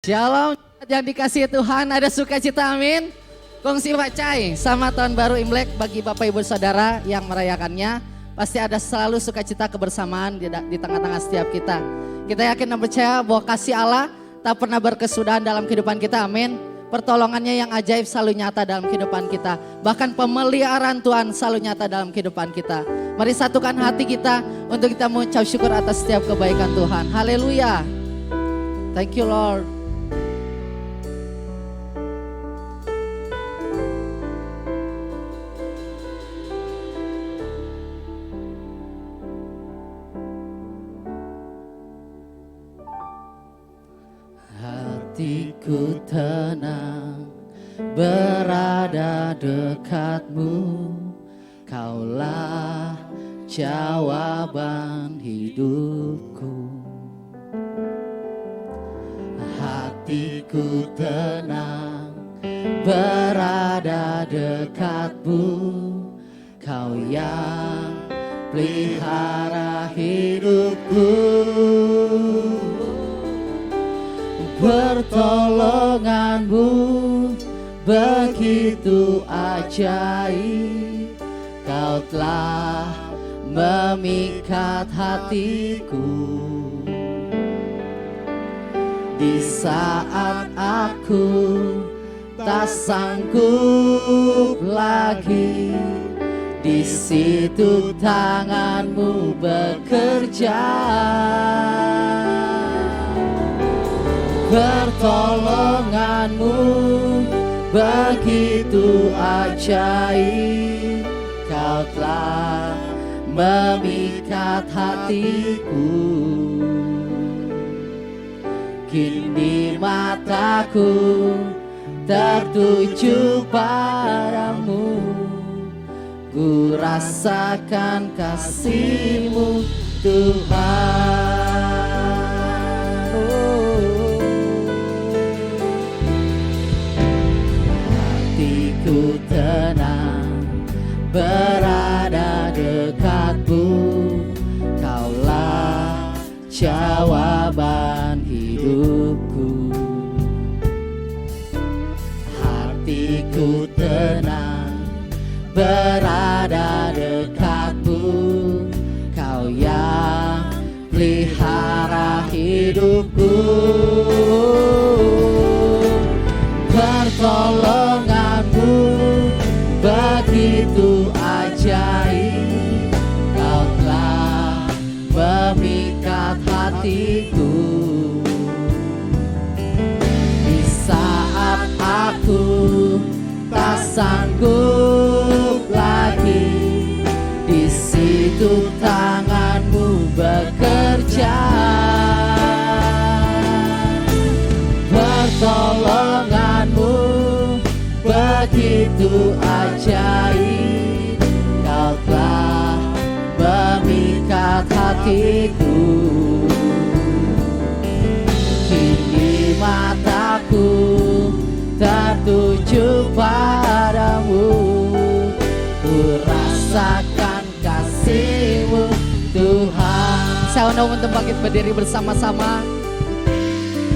Shalom yang dikasihi Tuhan, ada sukacita, amin. Kongsi pacai sama tahun baru Imlek bagi Bapak Ibu Saudara yang merayakannya. Pasti ada selalu sukacita kebersamaan di tengah-tengah setiap kita. Kita yakin dan percaya bahwa kasih Allah tak pernah berkesudahan dalam kehidupan kita, amin. Pertolongannya yang ajaib selalu nyata dalam kehidupan kita. Bahkan pemeliharaan Tuhan selalu nyata dalam kehidupan kita. Mari satukan hati kita untuk kita mengucap syukur atas setiap kebaikan Tuhan. Haleluya. Thank you Lord. Hatiku tenang berada dekatmu, Kaulah jawaban hidupku. Hatiku tenang berada dekatmu, Kau yang pelihara hidupku. Pertolonganmu begitu ajaib, Kau telah memikat hatiku. Di saat aku tak sanggup lagi, di situ tanganmu bekerja. Pertolonganmu begitu ajaib, Kau telah memikat hatiku. Kini mataku tertuju padamu, ku rasakan kasih-Mu Tuhan. Hatiku tenang berada dekatmu, Kaulah jawaban hidupku. Hatiku tenang berada dekatmu, Kau yang pelihara hidupku. Pertolonganmu begitu ajaib, Kau telah memikat hatiku. Di saat aku tak sanggup lagi, di situ tanganmu bekerja. Pertolonganmu begitu ajaib, Kau telah memikat hatiku. Kini mataku tertuju padamu, ku rasakan kasih-Mu Tuhan. Saya undang untuk bangkit berdiri bersama-sama.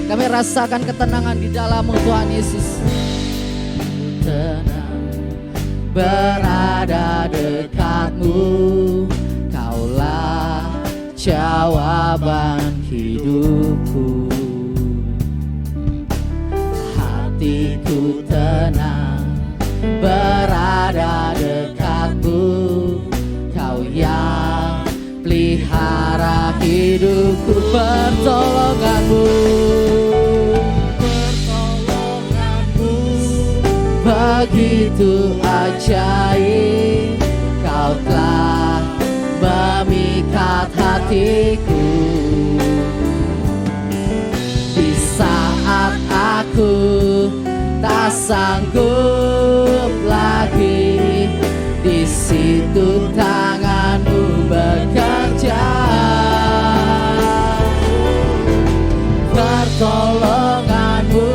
Kami rasakan ketenangan di dalam-Mu Tuhan Yesus. Tenang berada dekatmu, Kaulah jawaban hidupku. Hatiku tenang berada dekatmu, Kau yang pelihara hidupku. Pertolonganmu begitu ajaib, Kau telah memikat hatiku. Di saat aku tak sanggup lagi, di situ tanganmu bekerja. Pertolonganmu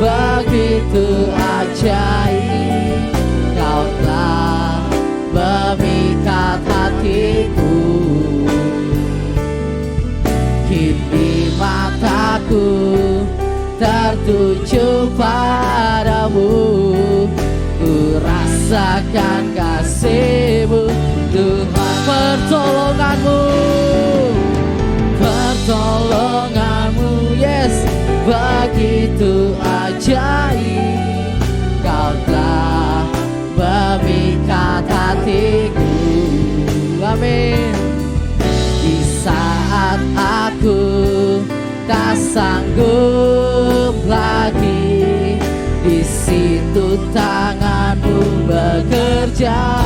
begitu ajaib, Kau telah memikat hatiku. Kini mataku tertuju padamu. Ku rasakan kasih-Mu Tuhan, pertolongan-Mu, pertolongan-Mu, yes, begitu ajaib. Kau telah memikat hatiku, amin. Di saat aku tak sanggup lagi, di situ tangan-Mu bekerja.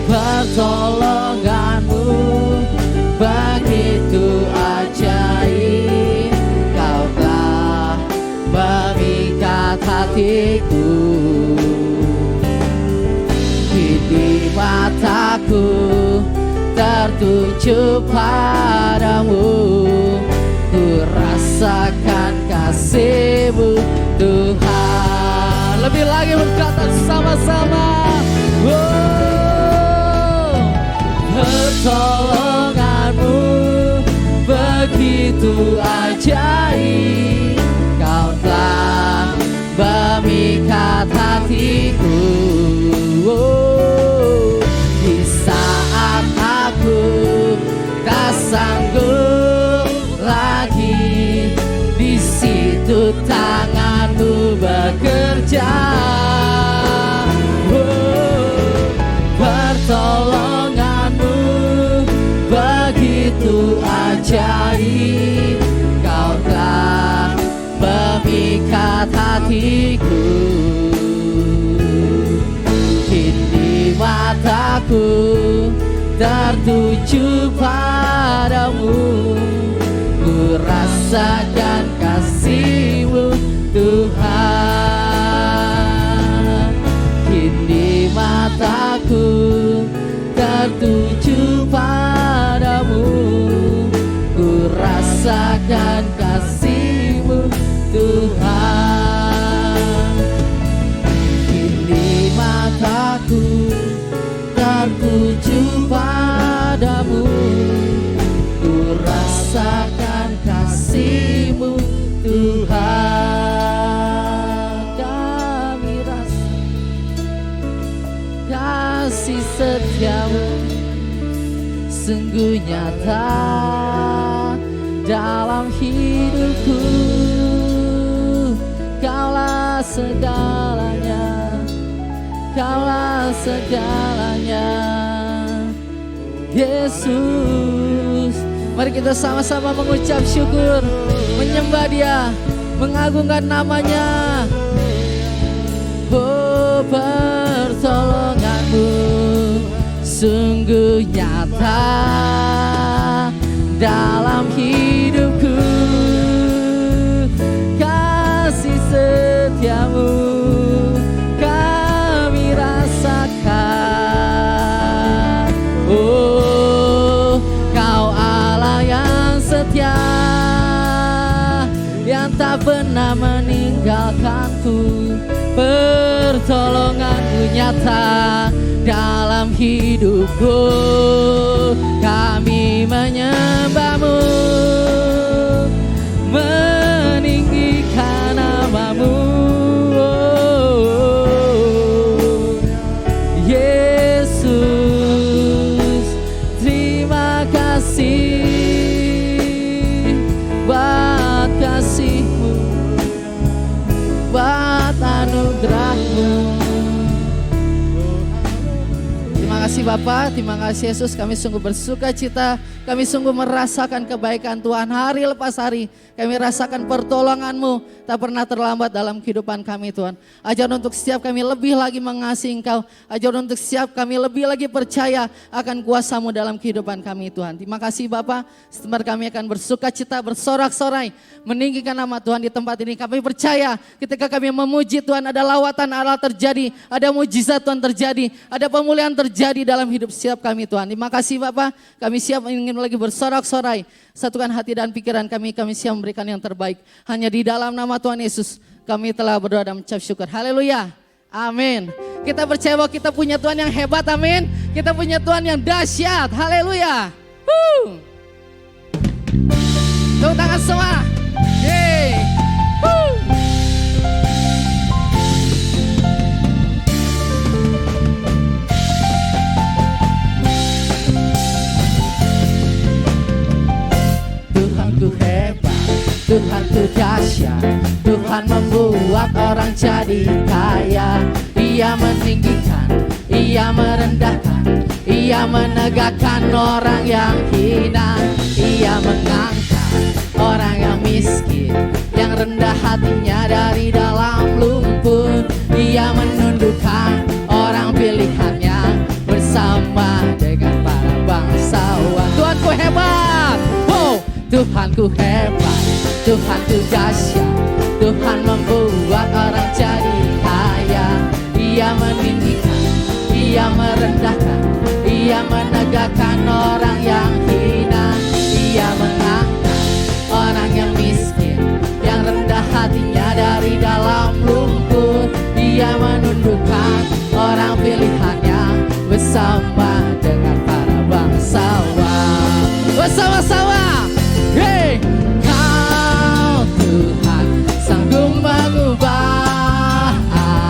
Pertolongan-Mu begitu ajaib. Kau telah memikat hatiku. Kini mataku tertuju padamu. Ku rasakan kasih-Mu Tuhan. Lebih lagi berkata sama-sama, pertolongan-Mu begitu ajaib. Kau telah memikat hatiku. Di saat aku tak sanggup lagi, di situ tangan-Mu bekerja. Pertolongan-Mu begitu ajaib. Kau telah memikat hatiku. Kini mataku tertuju padamu. Ku rasakan kasih-Mu Tuhan. Kini mataku tertuju padamu. Ku rasakan kasih-Mu Tuhan. Kini mataku tertuju padamu. Ku rasakan kasih-Mu Tuhan. Kami rasa kasih setia-Mu sungguh nyata dalam hidupku. Kaulah segalanya, Kaulah segalanya, Yesus. Mari kita sama-sama mengucap syukur, menyembah Dia, mengagungkan namanya. Oh, pertolongan-Mu sungguh nyata dalam hidupku. Kasih setia-Mu kami rasakan. Oh, Kau Allah yang setia, yang tak pernah meninggalkanku. Pertolongan-Mu nyata dalam hidupku. Kami menyembah-Mu, meninggikan nama-Mu. Oh, Yesus, terima kasih buat kasih-Mu, buat anugerah-Mu. Terima kasih Bapa, terima kasih Yesus. Kami sungguh bersuka cita, kami sungguh merasakan kebaikan Tuhan hari lepas hari. Kami rasakan pertolongan-Mu tak pernah terlambat dalam kehidupan kami Tuhan. Ajar untuk setiap kami lebih lagi mengasihi Engkau. Ajar untuk setiap kami lebih lagi percaya akan kuasa-Mu dalam kehidupan kami Tuhan. Terima kasih Bapa. Setempat kami akan bersuka cita, bersorak-sorai, meninggikan nama Tuhan di tempat ini. Kami percaya ketika kami memuji Tuhan, ada lawatan Allah terjadi, ada mujizat Tuhan terjadi, ada pemulihan terjadi dalam hidup setiap kami Tuhan. Terima kasih Bapa. Kami siap ingin lagi bersorak-sorai. Satukan hati dan pikiran kami siap memberikan yang terbaik. Hanya di dalam nama Tuhan Yesus kami telah berdoa dan mengucap syukur. Haleluya. Amin. Kita percaya bahwa kita punya Tuhan yang hebat, amin. Kita punya Tuhan yang dahsyat. Haleluya. Tepuk tangan Tuhanku hebat, Tuhanku dahsyat, Tuhan membuat orang jadi kaya. Ia meninggikan, Ia merendahkan, Ia menegakkan orang yang hina. Ia mengangkat orang yang miskin, yang rendah hatinya dari dalam lumpur. Ia menundukkan orang pilihannya bersama dengan para bangsawan. Tuhanku hebat, oh, Tuhanku hebat, Tuhanku dahsyat, Tuhan membuat orang jadi kaya. Ia meninggikan, Ia merendahkan, Ia menegakkan orang yang hina. Ia mengangkat orang yang miskin, yang rendah hatinya dari dalam lumpur. Ia menundukkan orang pilihannya bersama dengan para bangsawan. Bersama-sama, hey! Kau Tuhan sanggup mengubah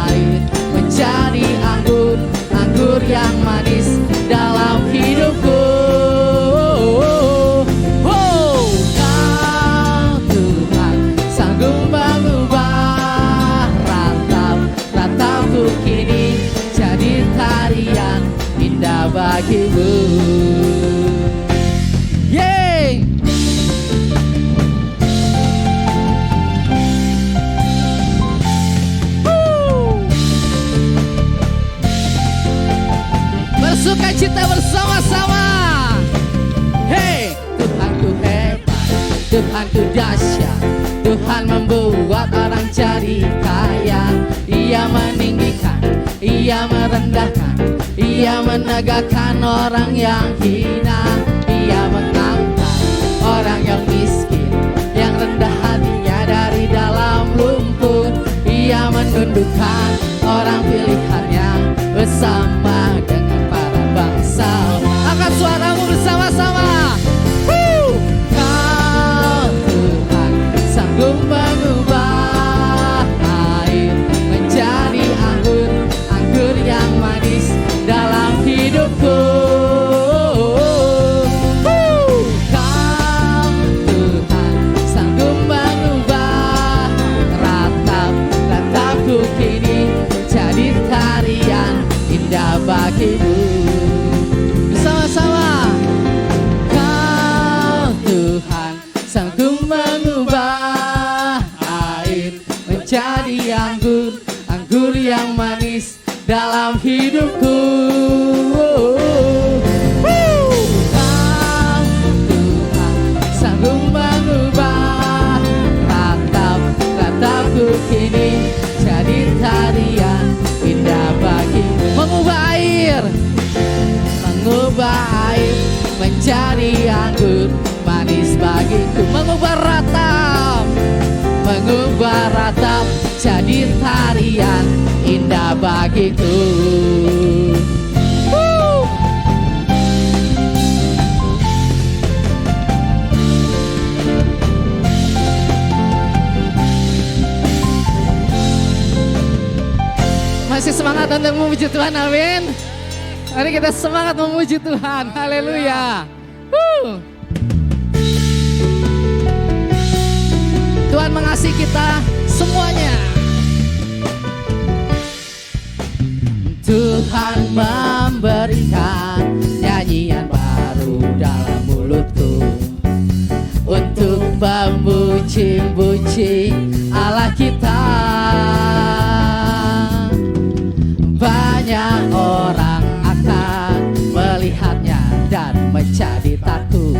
air menjadi anggur, anggur yang manis dalam hidupku. Oh, Kau Tuhan sanggup mengubah ratapku kini jadi tarian indah bagimu. Yeay! Bersuka cita bersama-sama. Hey, Tuhanku hebat, Tuhanku dahsyat, Tuhan membuat orang jadi kaya. Ia meninggikan, Ia merendahkan, Ia menegakkan orang yang hina. Ia mengangkat orang yang miskin, yang rendah hatinya dari dalam lumpur. Ia menundukkan orang pilihannya bersama dengan para bangsa. Angkat suaramu bersama-sama. Kau Tuhan sanggup mengubah air menjadi anggur, anggur yang manis dalam hidupku. Kau Tuhan sanggup mengubah ratapku kini jadi tarian indah bagimu. Bersama-sama. Kau Tuhan sanggup mengubah air menjadi anggur, anggur yang manis dalam hidupku. Kau Tuhan sanggup mengubah ratapku kini jadi tarian indah bagimu. Mengubah air menjadi anggur manis bagiku. Mengubah ratap jadi tarian indah bagiku. Masih semangat untuk memuji Tuhan, amin. Mari kita semangat memuji Tuhan, haleluya. Tuhan mengasihi kita semuanya. Tuhan memberikan nyanyian baru dalam mulutku untuk memuji-muji Allah kita. Banyak orang akan melihatnya dan menjadi takut,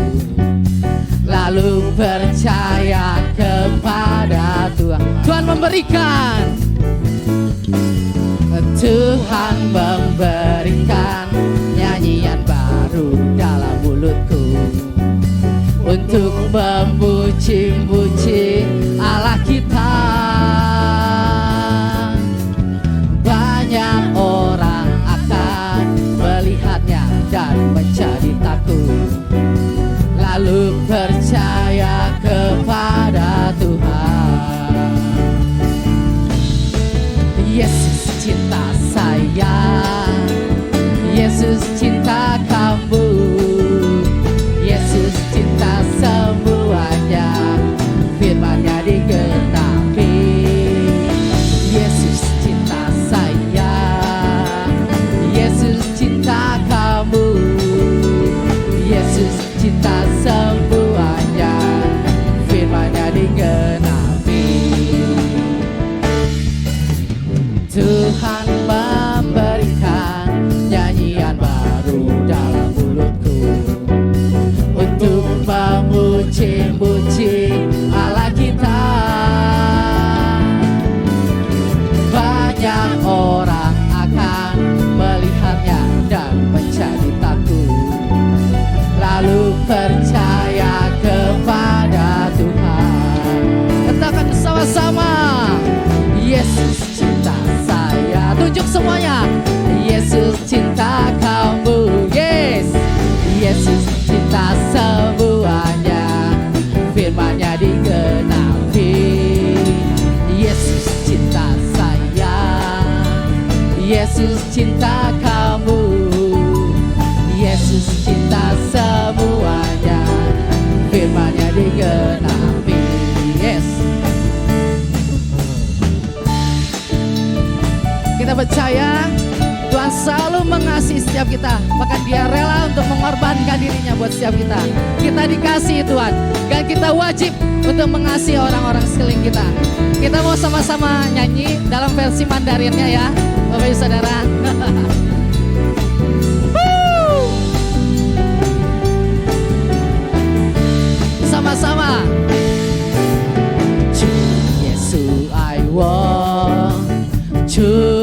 lalu percaya kepada Tuhan. Tuhan memberikan, Tuhan memberikan nyanyian baru dalam mulutku untuk memuji-muji Allah kita. Banyak orang akan melihatnya dan menjadi takut, lalu percaya kepada Tuhan. Yesus cinta saya, Yesus cinta kamu, Yesus cinta semuanya. untuk semuanya. Yesus cinta kamu, yes. Yesus cinta semuanya, firman-Nya digenapi. Yesus cinta saya, Yesus cinta kamu, Yesus cinta semuanya, firman-Nya digenapi. Yes. Kita percaya Tuhan selalu mengasihi setiap kita. Bahkan Dia rela untuk mengorbankan dirinya buat setiap kita. Kita dikasihi Tuhan, dan kita wajib untuk mengasihi orang-orang sekeliling kita. Kita mau sama-sama nyanyi dalam versi Mandarinnya ya, Bapak Ibu Saudara. Sama-sama. 主耶稣爱我，主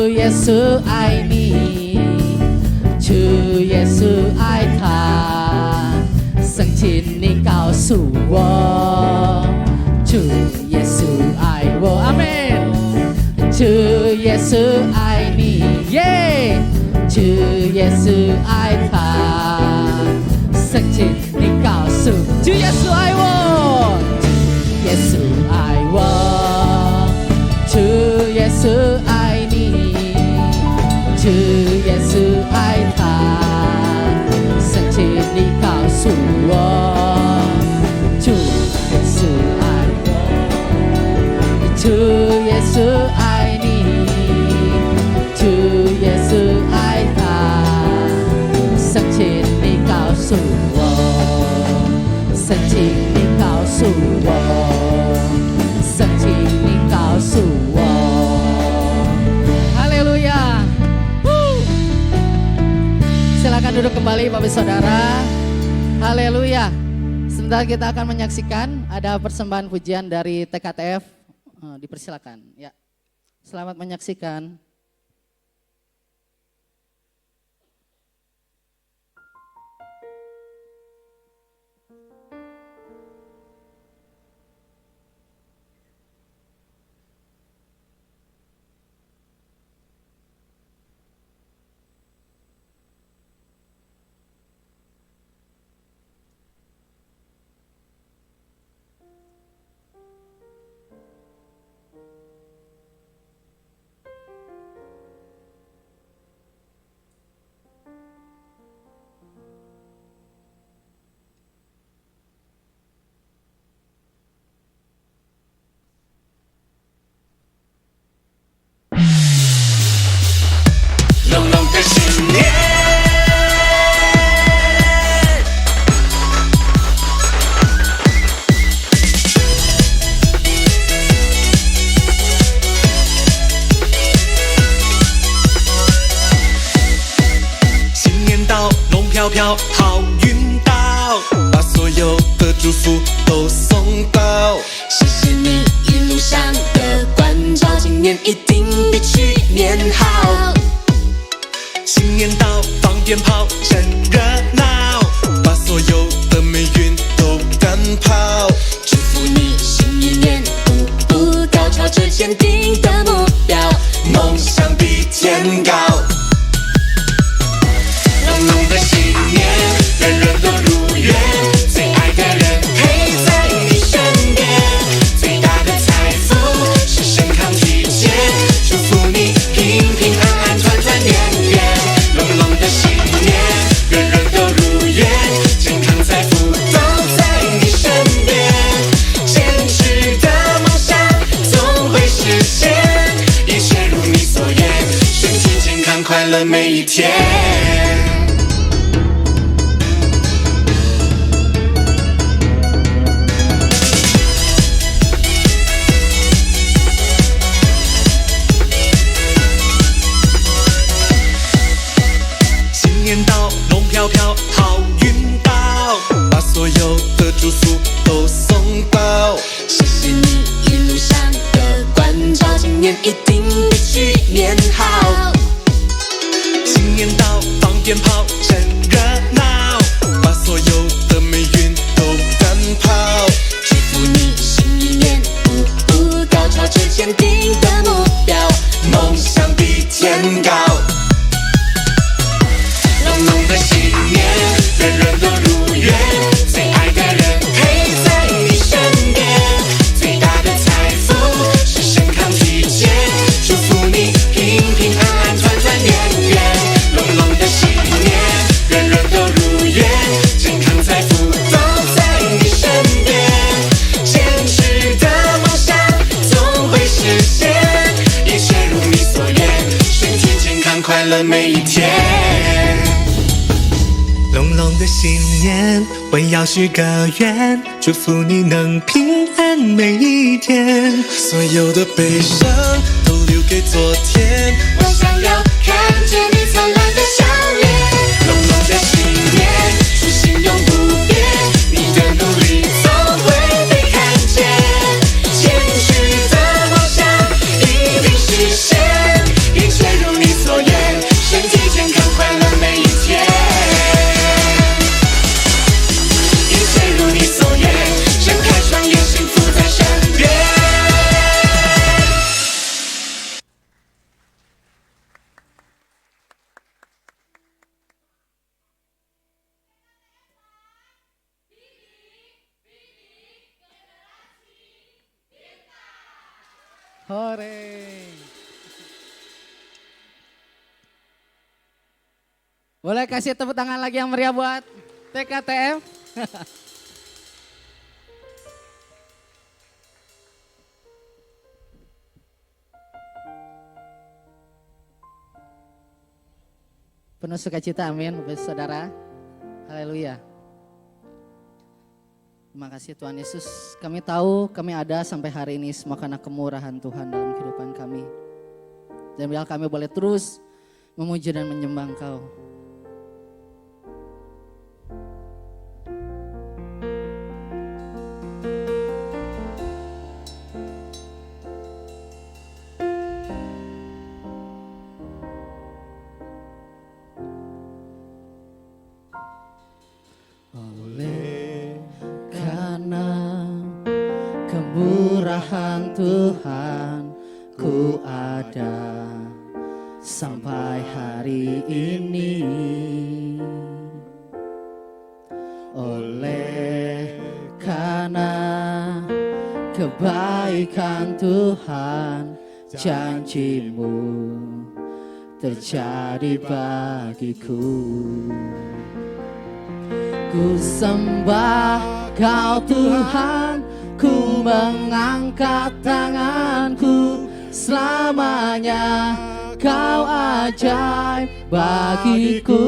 耶稣爱你，主耶稣爱他，圣经你告诉我，主耶稣爱我，阿门。主耶稣爱你，耶，主耶稣爱他，圣经你告诉，主耶稣爱我，主耶稣爱我，主耶稣爱你，主耶稣爱他，圣经你告诉我，主耶稣爱我，主耶稣爱你，主耶稣爱他，圣经你告诉我，圣经你告诉我，圣经你告诉我。Haleluya. Silakan duduk kembali Bapak Saudara. Haleluya. Sebentar kita akan menyaksikan ada persembahan pujian dari TKTF. Dipersilakan ya. Selamat menyaksikan.飘飘好运到，把所有的祝福都送到。谢谢你一路上的关照，今年一定比去年好。新年到，放鞭炮真热闹，把所有的霉运都赶跑。祝福你新一年步步高，朝着坚定的目标，梦想比天高。浓浓的新年，人人都如愿，最爱的人陪在你身边，最大的财富是身康体健，祝福你平平安安，团团圆圆。浓浓的新年，人人都如愿，健康财富都在你身边，坚持的梦想总会实现，一切如你所愿，身体健康快乐每一天。飘飘好运到，把所有的祝福都送到。谢谢你一路上的关照，今年一定比去年好。新年到，放鞭炮真热闹，把所有的霉运都赶跑。祝福你新一年步步高，朝着坚定的目标，梦想比天高。乐每一天。浓浓的信念，我要许个愿，祝福你能平安每一天。所有的悲伤都留给昨天，我想要看见你灿烂的笑脸。浓浓的信念，初心永不变，你的努力总会被看见，前去的梦想一定实现，一切如你所愿，身体健康快乐每一天。一切如你所愿，睁开双眼，幸福在身边。Hore. Boleh kasih tepuk tangan lagi yang meriah buat TKTM? Penuh sukacita, amin, saudara. Haleluya. Terima kasih Tuhan Yesus. Kami tahu kami ada sampai hari ini semua karena kemurahan Tuhan dalam kehidupan kami. Dan biar kami boleh terus memuji dan menyembah Engkau. Kemurahan Tuhan ku ada sampai hari ini. Oleh karena kebaikan Tuhan, janji-Mu terjadi bagiku. Ku sembah Kau Tuhan, ku mengangkat tanganku, selamanya Kau ajaib bagiku.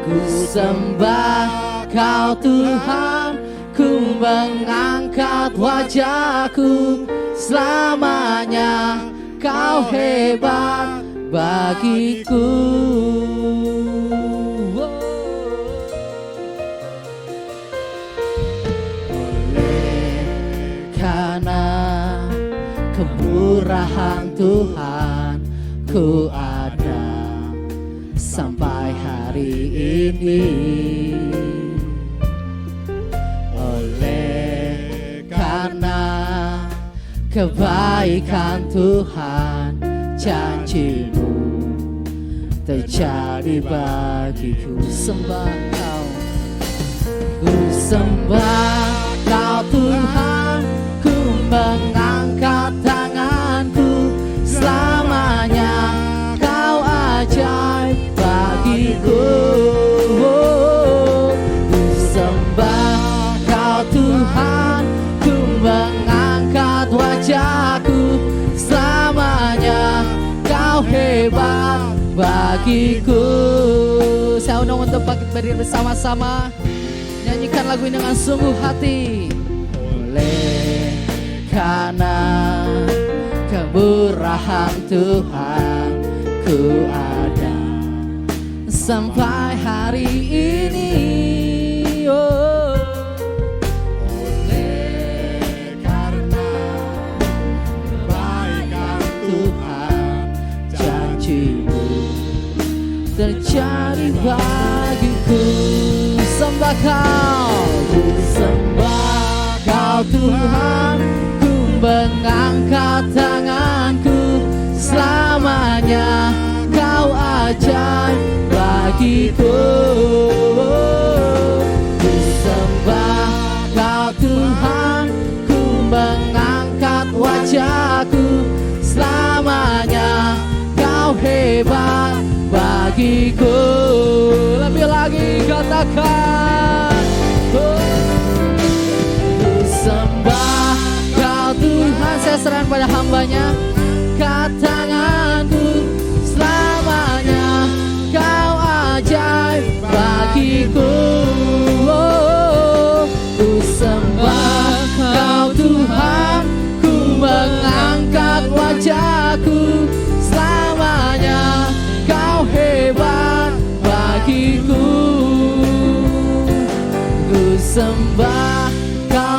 Ku sembah Kau Tuhan, ku mengangkat wajahku, selamanya Kau hebat bagiku. Kemurahan Tuhan ku ada sampai hari ini. Oleh karena kebaikan Tuhan, janji-Mu terjadi bagiku. Sembah Kau, ku sembah Kau Tuhan, ku mengangkat tanganku, selamanya Kau ajaib bagiku. Ku sembah Kau Tuhan, ku mengangkat wajahku, selamanya Kau hebat bagiku. Saya undang untuk berdiri bersama-sama, nyanyikan lagu ini dengan sungguh hati. Oleh karena kemurahan Tuhan ku ada sampai hari ini. Oh. Oleh karena kebaikan Tuhan, janji-Mu terjadi bagiku. Sembah Kau, ku sembah Kau Tuhan, ku mengangkat tanganku, selamanya Kau ajaib bagiku. Ku sembah Kau Tuhan, ku mengangkat wajahku, selamanya Kau hebat bagiku. Lebih lagi katakan, ku sembah Kau Tuhan. Saya serahkan pada hamba-Nya, angkat tanganku,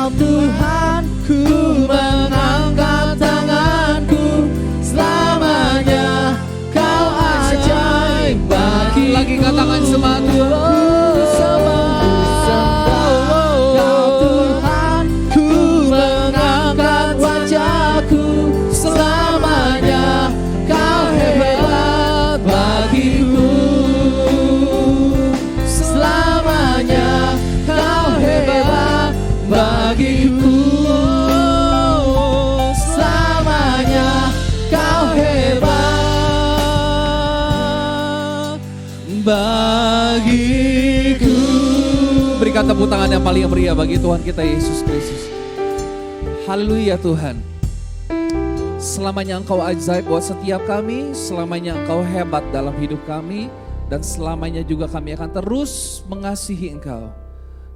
Kau Tuhan, ku mengangkat tanganku, selamanya Kau ajaib bagi. Lagi katakan semangat. Kau Tuhan, ku mengangkat wajahku, selamanya Kau hebat bagiku. Selamanya Kau hebat bagiku. Selamanya Kau hebat bagiku. Berikan tepuk tangan yang paling meriah bagi Tuhan kita Yesus Kristus. Haleluya Tuhan. Selamanya Engkau ajaib buat setiap kami, selamanya Engkau hebat dalam hidup kami, dan selamanya juga kami akan terus mengasihi Engkau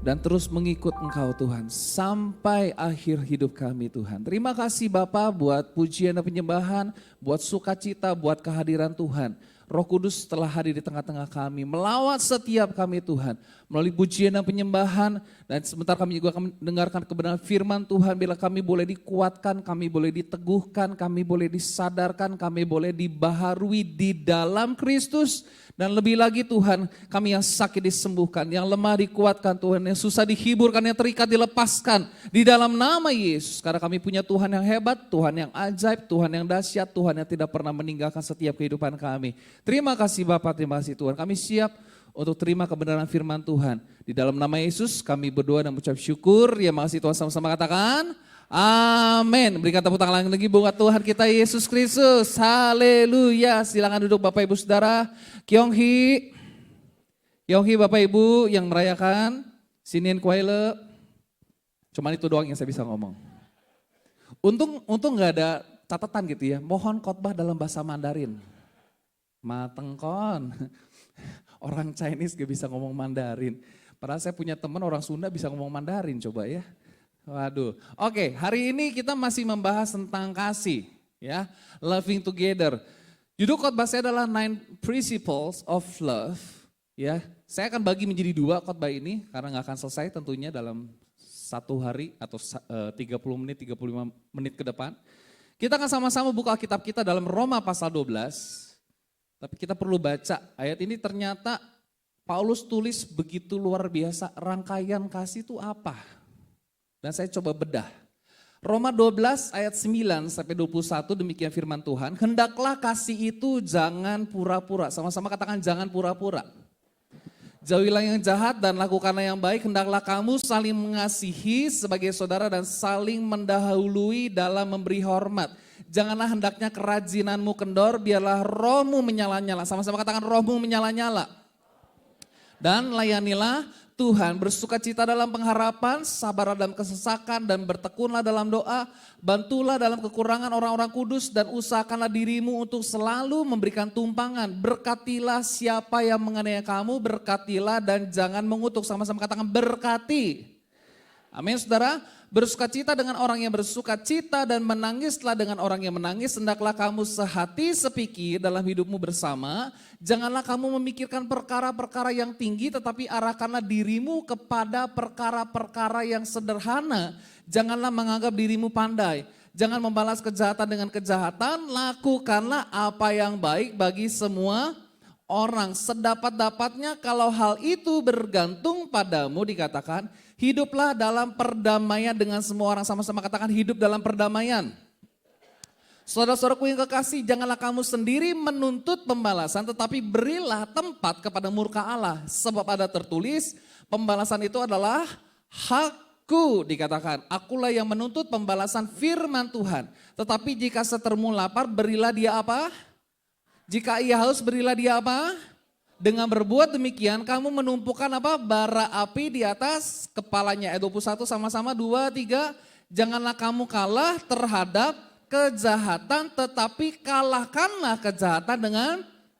dan terus mengikut Engkau Tuhan sampai akhir hidup kami Tuhan. Terima kasih Bapa buat pujian dan penyembahan, buat sukacita, buat kehadiran Tuhan. Roh Kudus telah hadir di tengah-tengah kami, melawat setiap kami Tuhan, melalui pujian dan penyembahan, dan sebentar kami juga akan mendengarkan kebenaran firman Tuhan, bila kami boleh dikuatkan, kami boleh diteguhkan, kami boleh disadarkan, kami boleh dibaharui di dalam Kristus, dan lebih lagi Tuhan, kami yang sakit disembuhkan, yang lemah dikuatkan Tuhan, yang susah dihiburkan, yang terikat dilepaskan, di dalam nama Yesus, karena kami punya Tuhan yang hebat, Tuhan yang ajaib, Tuhan yang dahsyat, Tuhan yang tidak pernah meninggalkan setiap kehidupan kami. Terima kasih Bapak, terima kasih Tuhan. Kami siap untuk terima kebenaran firman Tuhan. Di dalam nama Yesus kami berdoa dan mengucap syukur. Ya makasih Tuhan, sama-sama katakan amin. Berikan tepuk tangan lagi buat Tuhan kita Yesus Kristus. Haleluya. Silakan duduk Bapak Ibu Saudara. Kyonghi Bapak Ibu yang merayakan Sinin Kwaile. Cuman itu doang yang saya bisa ngomong. Untung gak ada catatan gitu ya. Mohon khotbah dalam bahasa Mandarin. Matengkon. Orang Chinese gak bisa ngomong Mandarin. Padahal saya punya teman orang Sunda bisa ngomong Mandarin, coba ya. Waduh. Oke, hari ini kita masih membahas tentang kasih, ya. Loving together. Judul khotbah saya adalah 9 Principles of Love, ya. Saya akan bagi menjadi 2 khotbah ini karena gak akan selesai tentunya dalam 1 hari atau 30 menit, 35 menit ke depan. Kita akan sama-sama buka Alkitab kita dalam Roma pasal 12. Tapi kita perlu baca ayat ini, ternyata Paulus tulis begitu luar biasa, rangkaian kasih itu apa? Dan saya coba bedah. Roma 12 ayat 9 sampai 21 demikian firman Tuhan. Hendaklah kasih itu jangan pura-pura. Sama-sama katakan jangan pura-pura. Jauhilah yang jahat dan lakukanlah yang baik. Hendaklah kamu saling mengasihi sebagai saudara dan saling mendahului dalam memberi hormat. Janganlah hendaknya kerajinanmu kendor, biarlah rohmu menyala-nyala. Sama-sama katakan rohmu menyala-nyala. Dan layanilah Tuhan, bersukacita dalam pengharapan, sabar dalam kesesakan, dan bertekunlah dalam doa. Bantulah dalam kekurangan orang-orang kudus, dan usahakanlah dirimu untuk selalu memberikan tumpangan. Berkatilah siapa yang menganiaya kamu, berkatilah dan jangan mengutuk. Sama-sama katakan berkati. Amin saudara. Bersukacita dengan orang yang bersukacita dan menangislah dengan orang yang menangis. Hendaklah kamu sehati sepikir dalam hidupmu bersama. Janganlah kamu memikirkan perkara-perkara yang tinggi, tetapi arahkanlah dirimu kepada perkara-perkara yang sederhana. Janganlah menganggap dirimu pandai. Jangan membalas kejahatan dengan kejahatan. Lakukanlah apa yang baik bagi semua orang. Sedapat-dapatnya kalau hal itu bergantung padamu, dikatakan hiduplah dalam perdamaian dengan semua orang. Sama-sama katakan hidup dalam perdamaian. Saudara-saudaraku yang kekasih, janganlah kamu sendiri menuntut pembalasan, tetapi berilah tempat kepada murka Allah. Sebab ada tertulis, pembalasan itu adalah hakku, dikatakan. Akulah yang menuntut pembalasan firman Tuhan. Tetapi jika setermu lapar, berilah dia apa? Jika ia haus, berilah dia apa? Dengan berbuat demikian kamu menumpukan apa? Bara api di atas kepalanya. Ayat 21 sama-sama 2, 3. Janganlah kamu kalah terhadap kejahatan, tetapi kalahkanlah kejahatan dengan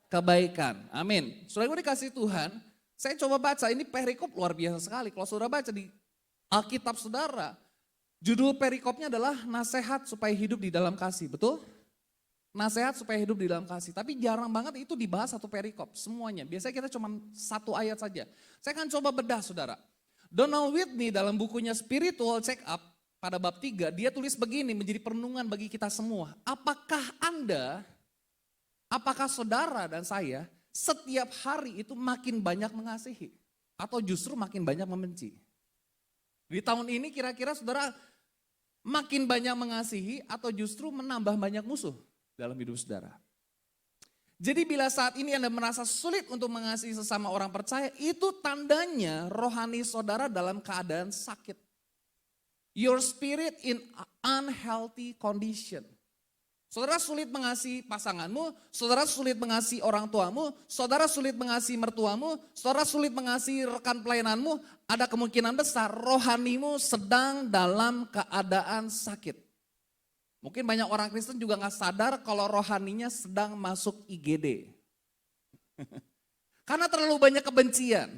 kebaikan. Amin. Saudara dikasih Tuhan, saya coba baca, ini perikop luar biasa sekali. Kalau saudara baca di Alkitab saudara, judul perikopnya adalah nasihat supaya hidup di dalam kasih, betul? Nasihat supaya hidup di dalam kasih. Tapi jarang banget itu dibahas satu perikop semuanya. Biasanya kita cuma 1 ayat saja. Saya akan coba bedah saudara. Donald Whitney dalam bukunya Spiritual Check Up pada bab 3, dia tulis begini menjadi perenungan bagi kita semua. Apakah saudara dan saya setiap hari itu makin banyak mengasihi atau justru makin banyak membenci? Di tahun ini kira-kira saudara makin banyak mengasihi atau justru menambah banyak musuh dalam hidup saudara? Jadi bila saat ini Anda merasa sulit untuk mengasihi sesama orang percaya, itu tandanya rohani saudara dalam keadaan sakit. Your spirit in unhealthy condition. Saudara sulit mengasihi pasanganmu, saudara sulit mengasihi orang tuamu, saudara sulit mengasihi mertuamu, saudara sulit mengasihi rekan pelayananmu, ada kemungkinan besar rohanimu sedang dalam keadaan sakit. Mungkin banyak orang Kristen juga gak sadar kalau rohaninya sedang masuk IGD. Karena terlalu banyak kebencian,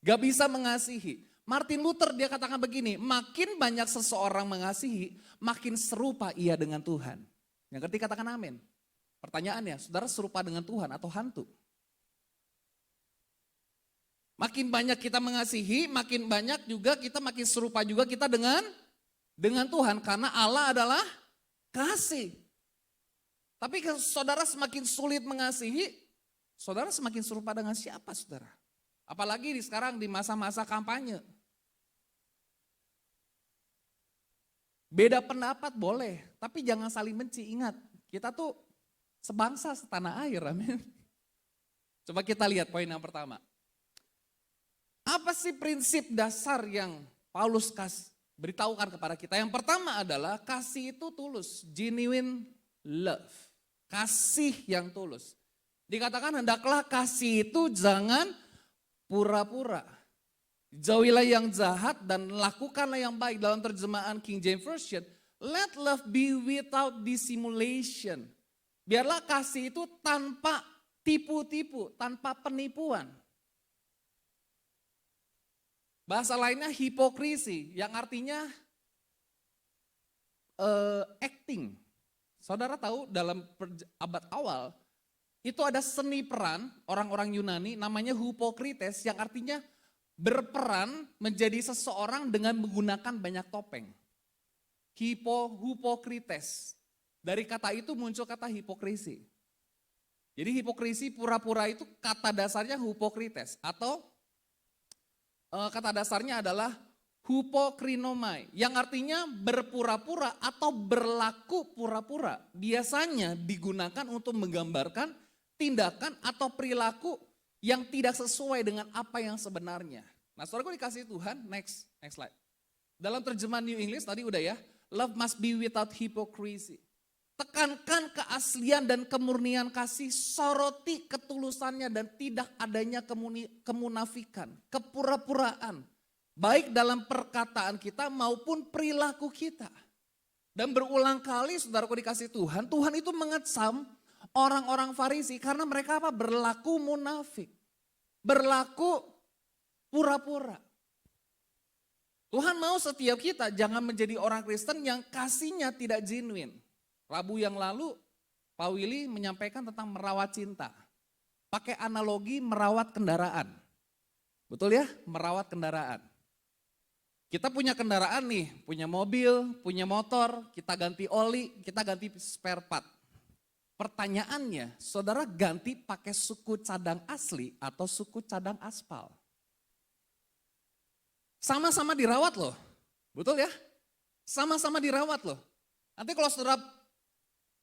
gak bisa mengasihi. Martin Luther dia katakan begini, makin banyak seseorang mengasihi, makin serupa ia dengan Tuhan. Yang ngerti katakan amin. Pertanyaannya, saudara serupa dengan Tuhan atau hantu? Makin banyak kita mengasihi, makin banyak juga kita makin serupa juga kita dengan Tuhan. Karena Allah adalah kasih. Tapi kalau saudara semakin sulit mengasihi, saudara semakin serupa dengan siapa saudara? Apalagi sekarang di masa-masa kampanye. Beda pendapat boleh, tapi jangan saling benci. Ingat, kita tuh sebangsa setanah air, amin. Coba kita lihat poin yang pertama. Apa sih prinsip dasar yang Paulus beritahukan kepada kita? Yang pertama adalah kasih itu tulus, genuine love. Kasih yang tulus. Dikatakan hendaklah kasih itu jangan pura-pura. Jauhilah yang jahat dan lakukanlah yang baik. Dalam terjemahan King James Version, let love be without dissimulation. Biarlah kasih itu tanpa tipu-tipu, tanpa penipuan. Bahasa lainnya hipokrisi, yang artinya acting. Saudara tahu dalam abad awal, itu ada seni peran orang-orang Yunani namanya Hupokrites, yang artinya berperan menjadi seseorang dengan menggunakan banyak topeng. Hupokrites. Dari kata itu muncul kata hipokrisi. Jadi hipokrisi pura-pura itu kata dasarnya hupokrites. Atau kata dasarnya adalah hupokrinomai. Yang artinya berpura-pura atau berlaku pura-pura. Biasanya digunakan untuk menggambarkan tindakan atau perilaku yang tidak sesuai dengan apa yang sebenarnya. Nah, saudaraku dikasih Tuhan, next slide. Dalam terjemahan New English tadi udah ya, love must be without hypocrisy. Tekankan keaslian dan kemurnian kasih, soroti ketulusannya dan tidak adanya kemunafikan, kepura-puraan. Baik dalam perkataan kita maupun perilaku kita. Dan berulang kali saudaraku dikasih Tuhan, Tuhan itu mengecam orang-orang Farisi karena mereka apa? Berlaku munafik. Berlaku pura-pura. Tuhan mau setiap kita jangan menjadi orang Kristen yang kasihnya tidak genuine. Rabu yang lalu Pak Willy menyampaikan tentang merawat cinta. Pakai analogi merawat kendaraan. Betul ya? Merawat kendaraan. Kita punya kendaraan nih, punya mobil, punya motor, kita ganti oli, kita ganti spare part. Pertanyaannya, saudara ganti pakai suku cadang asli atau suku cadang aspal? Sama-sama dirawat loh, betul ya? Sama-sama dirawat loh. Nanti kalau saudara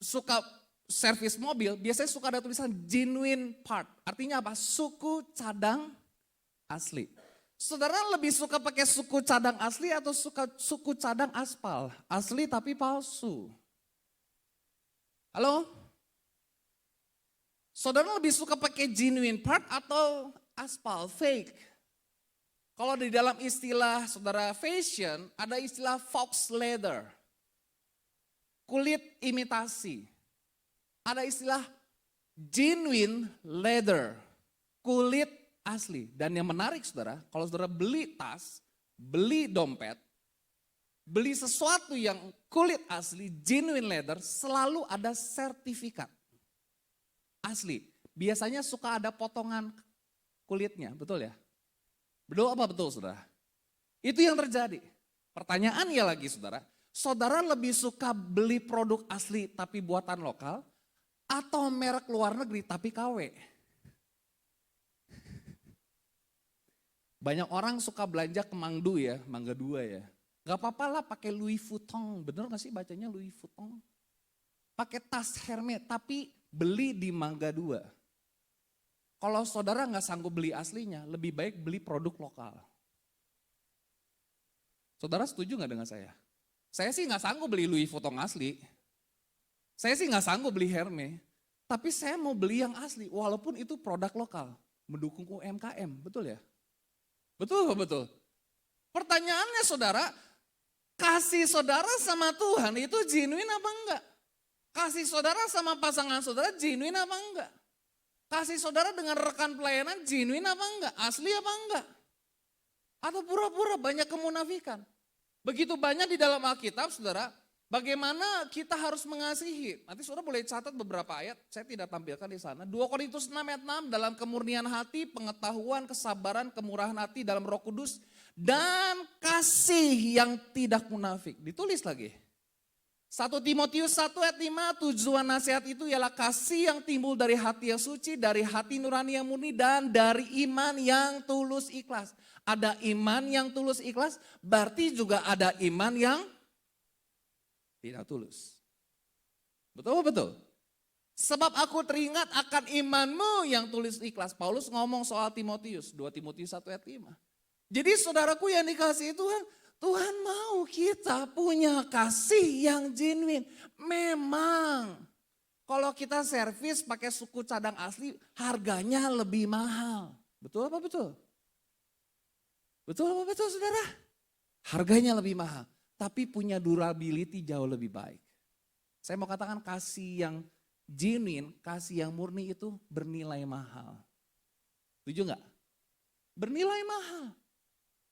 suka servis mobil, biasanya suka ada tulisan genuine part. Artinya apa? Suku cadang asli. Saudara lebih suka pakai suku cadang asli atau suku cadang aspal? Asli tapi palsu. Halo? Saudara lebih suka pakai genuine part atau aspal, fake? Kalau di dalam istilah saudara fashion, ada istilah fox leather. Kulit imitasi. Ada istilah genuine leather. Kulit asli. Dan yang menarik saudara, kalau saudara beli tas, beli dompet, beli sesuatu yang kulit asli, genuine leather, selalu ada sertifikat. Asli, biasanya suka ada potongan kulitnya, betul ya? Betul apa betul saudara? Itu yang terjadi. Pertanyaannya lagi saudara, saudara lebih suka beli produk asli tapi buatan lokal atau merek luar negeri tapi KW? Banyak orang suka belanja ke Mangdu ya, Mangga 2 ya. Gak apa-apa lah pakai Louis Vuitton, bener gak sih bacanya Louis Vuitton? Pakai tas Hermes tapi beli di Mangga 2. Kalau saudara gak sanggup beli aslinya, lebih baik beli produk lokal. Saudara setuju gak dengan saya? Saya sih gak sanggup beli Louis Vuitton asli. Saya sih gak sanggup beli Hermes. Tapi saya mau beli yang asli, walaupun itu produk lokal. Mendukung UMKM, betul ya? Betul, betul. Pertanyaannya saudara, kasih saudara sama Tuhan itu genuine apa enggak? Kasih saudara sama pasangan saudara genuine apa enggak? Kasih saudara dengan rekan pelayanan genuine apa enggak? Asli apa enggak? Atau pura-pura banyak kemunafikan? Begitu banyak di dalam Alkitab saudara, bagaimana kita harus mengasihi. Nanti saudara boleh catat beberapa ayat, saya tidak tampilkan di sana. 2 Korintus 6 ayat 6, dalam kemurnian hati, pengetahuan, kesabaran, kemurahan hati dalam Roh Kudus, dan kasih yang tidak munafik. Ditulis lagi. 1 Timotius 1 ayat 5, tujuan nasihat itu ialah kasih yang timbul dari hati yang suci, dari hati nurani yang murni, dan dari iman yang tulus ikhlas. Ada iman yang tulus ikhlas, berarti juga ada iman yang tidak tulus. Betul, betul. Sebab aku teringat akan imanmu yang tulus ikhlas. Paulus ngomong soal Timotius, 2 Timotius 1 ayat 5. Jadi saudaraku yang dikasihi Tuhan, Tuhan mau kita punya kasih yang genuine. Memang kalau kita servis pakai suku cadang asli, harganya lebih mahal. Betul apa betul? Betul apa betul saudara? Harganya lebih mahal. Tapi punya durability jauh lebih baik. Saya mau katakan kasih yang genuine, kasih yang murni itu bernilai mahal. Setuju enggak? Bernilai mahal.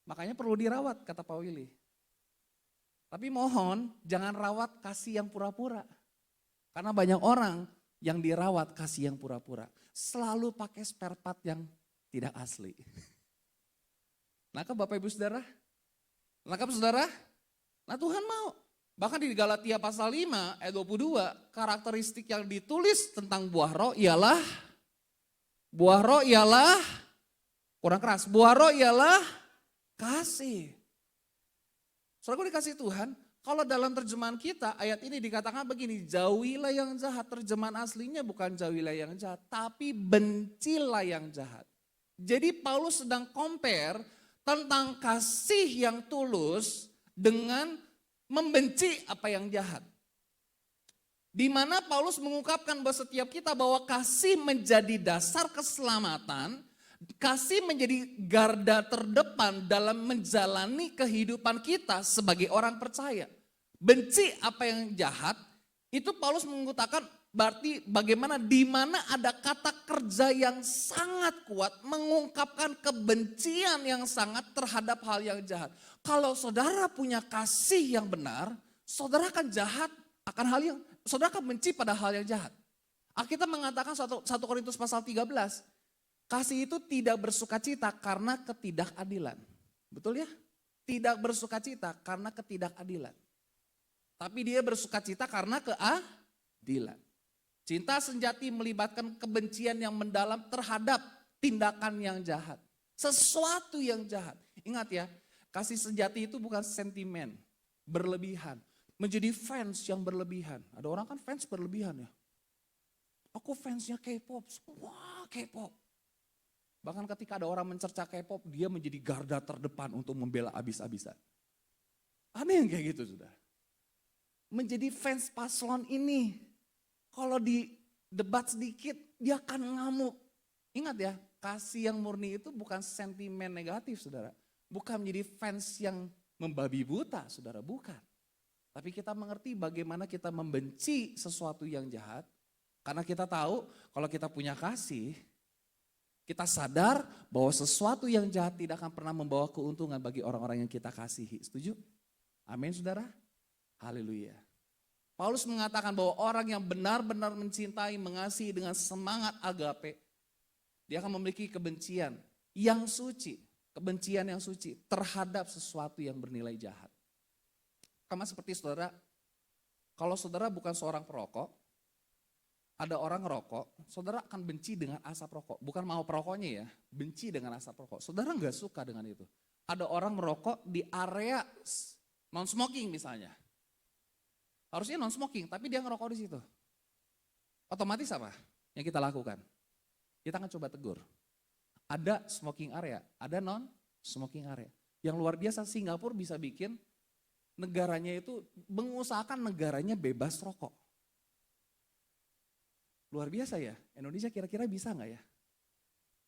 Makanya perlu dirawat kata Pak Willy. Tapi mohon jangan rawat kasih yang pura-pura. Karena banyak orang yang dirawat kasih yang pura-pura. Selalu pakai spare part yang tidak asli. Nangkep Bapak Ibu Saudara? Nangkep Saudara? Nah Tuhan mau. Bahkan di Galatia pasal 5 ayat 22, karakteristik yang ditulis tentang buah roh ialah kurang keras, buah roh ialah kasih. Saudara dikasih Tuhan, kalau dalam terjemahan kita ayat ini dikatakan begini, jauhilah yang jahat. Terjemahan aslinya bukan jauhilah yang jahat, tapi bencilah yang jahat. Jadi Paulus sedang compare tentang kasih yang tulus dengan membenci apa yang jahat. Di mana Paulus mengungkapkan bahwa setiap kita bahwa kasih menjadi dasar keselamatan, kasih menjadi garda terdepan dalam menjalani kehidupan kita sebagai orang percaya. Benci apa yang jahat, itu Paulus mengungkapkan berarti bagaimana di mana ada kata kerja yang sangat kuat mengungkapkan kebencian yang sangat terhadap hal yang jahat. Kalau saudara punya kasih yang benar, saudara akan jahat akan hal yang, saudara akan benci pada hal yang jahat. Alkitab mengatakan 1 Korintus pasal 13, kasih itu tidak bersukacita karena ketidakadilan. Betul ya? Tidak bersukacita karena ketidakadilan. Tapi dia bersukacita karena keadilan. Cinta sejati melibatkan kebencian yang mendalam terhadap tindakan yang jahat. Sesuatu yang jahat. Ingat ya, kasih sejati itu bukan sentimen berlebihan. Menjadi fans yang berlebihan. Ada orang kan fans berlebihan ya. Aku fansnya K-pop, wah K-pop. Bahkan ketika ada orang mencerca K-pop, dia menjadi garda terdepan untuk membela habis-habisan. Aneh yang kayak gitu sudah. Menjadi fans paslon ini. Kalau di debat sedikit, dia akan ngamuk. Ingat ya, kasih yang murni itu bukan sentimen negatif saudara. Bukan menjadi fans yang membabi buta saudara, bukan. Tapi kita mengerti bagaimana kita membenci sesuatu yang jahat. Karena kita tahu kalau kita punya kasih, kita sadar bahwa sesuatu yang jahat tidak akan pernah membawa keuntungan bagi orang-orang yang kita kasihi. Setuju? Amin saudara? Haleluya. Paulus mengatakan bahwa orang yang benar-benar mencintai, mengasihi dengan semangat agape, dia akan memiliki kebencian yang suci. kebencian yang suci terhadap sesuatu yang bernilai jahat. Sama seperti saudara, kalau saudara bukan seorang perokok, ada orang ngerokok, saudara akan benci dengan asap rokok. Bukan mau perokoknya ya, benci dengan asap rokok. Saudara nggak suka dengan itu. Ada orang merokok di area non-smoking misalnya. Harusnya non-smoking, tapi dia ngerokok di situ. Otomatis apa yang kita lakukan? Kita akan coba tegur. Ada smoking area, ada non-smoking area. Yang luar biasa, Singapura bisa bikin negaranya itu, mengusahakan negaranya bebas rokok. Luar biasa ya, Indonesia kira-kira bisa nggak ya?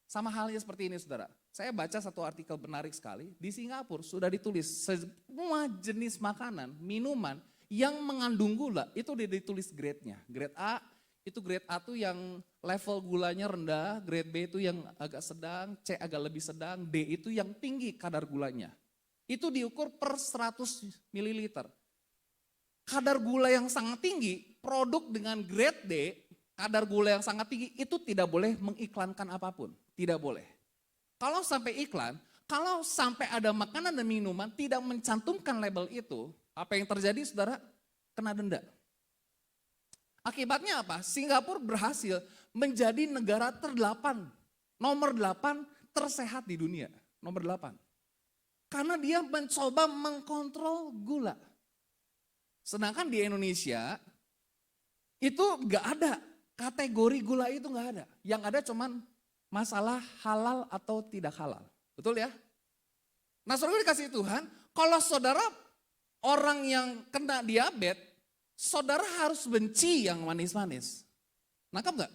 Sama halnya seperti ini saudara, saya baca satu artikel menarik sekali, di Singapura sudah ditulis semua jenis makanan, minuman yang mengandung gula, itu udah ditulis grade-nya. Grade A, itu grade A tuh yang level gulanya rendah, grade B itu yang agak sedang, C agak lebih sedang, D itu yang tinggi kadar gulanya. Itu diukur per 100 ml. Kadar gula yang sangat tinggi, produk dengan grade D, kadar gula yang sangat tinggi itu tidak boleh mengiklankan apapun, tidak boleh. Kalau sampai iklan, kalau sampai ada makanan dan minuman tidak mencantumkan label itu, apa yang terjadi saudara? Kena denda. Akibatnya apa? Singapura berhasil menjadi negara nomor 8 tersehat di dunia, nomor 8. Karena dia mencoba mengkontrol gula. Sedangkan di Indonesia itu nggak ada, kategori gula itu nggak ada. Yang ada cuman masalah halal atau tidak halal, betul ya? Nah saudara dikasih Tuhan, kalau saudara orang yang kena diabetes, saudara harus benci yang manis-manis. Nangkap nggak?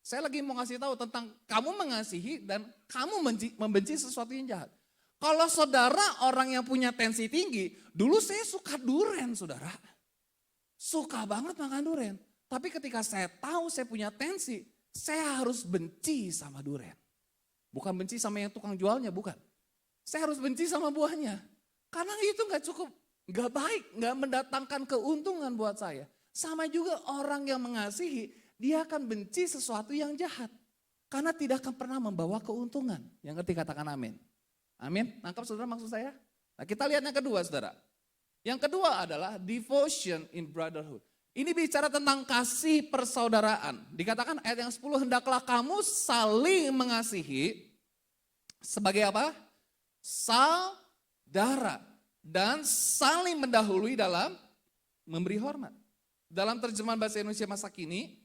Saya lagi mau ngasih tahu tentang kamu mengasihi dan kamu membenci sesuatu yang jahat. Kalau saudara orang yang punya tensi tinggi, dulu saya suka durian saudara. Suka banget makan durian. Tapi ketika saya tahu saya punya tensi, saya harus benci sama durian. Bukan benci sama yang tukang jualnya, bukan. Saya harus benci sama buahnya. Karena itu gak cukup, gak baik, gak mendatangkan keuntungan buat saya. Sama juga orang yang mengasihi, dia akan benci sesuatu yang jahat. Karena tidak akan pernah membawa keuntungan. Yang ngerti katakan amin. Amin, nangkap saudara maksud saya? Nah kita lihat yang kedua saudara. Yang kedua adalah devotion in brotherhood. Ini bicara tentang kasih persaudaraan. Dikatakan ayat yang 10, hendaklah kamu saling mengasihi sebagai apa? Saudara. Dan saling mendahului dalam memberi hormat. Dalam terjemahan bahasa Indonesia masa kini,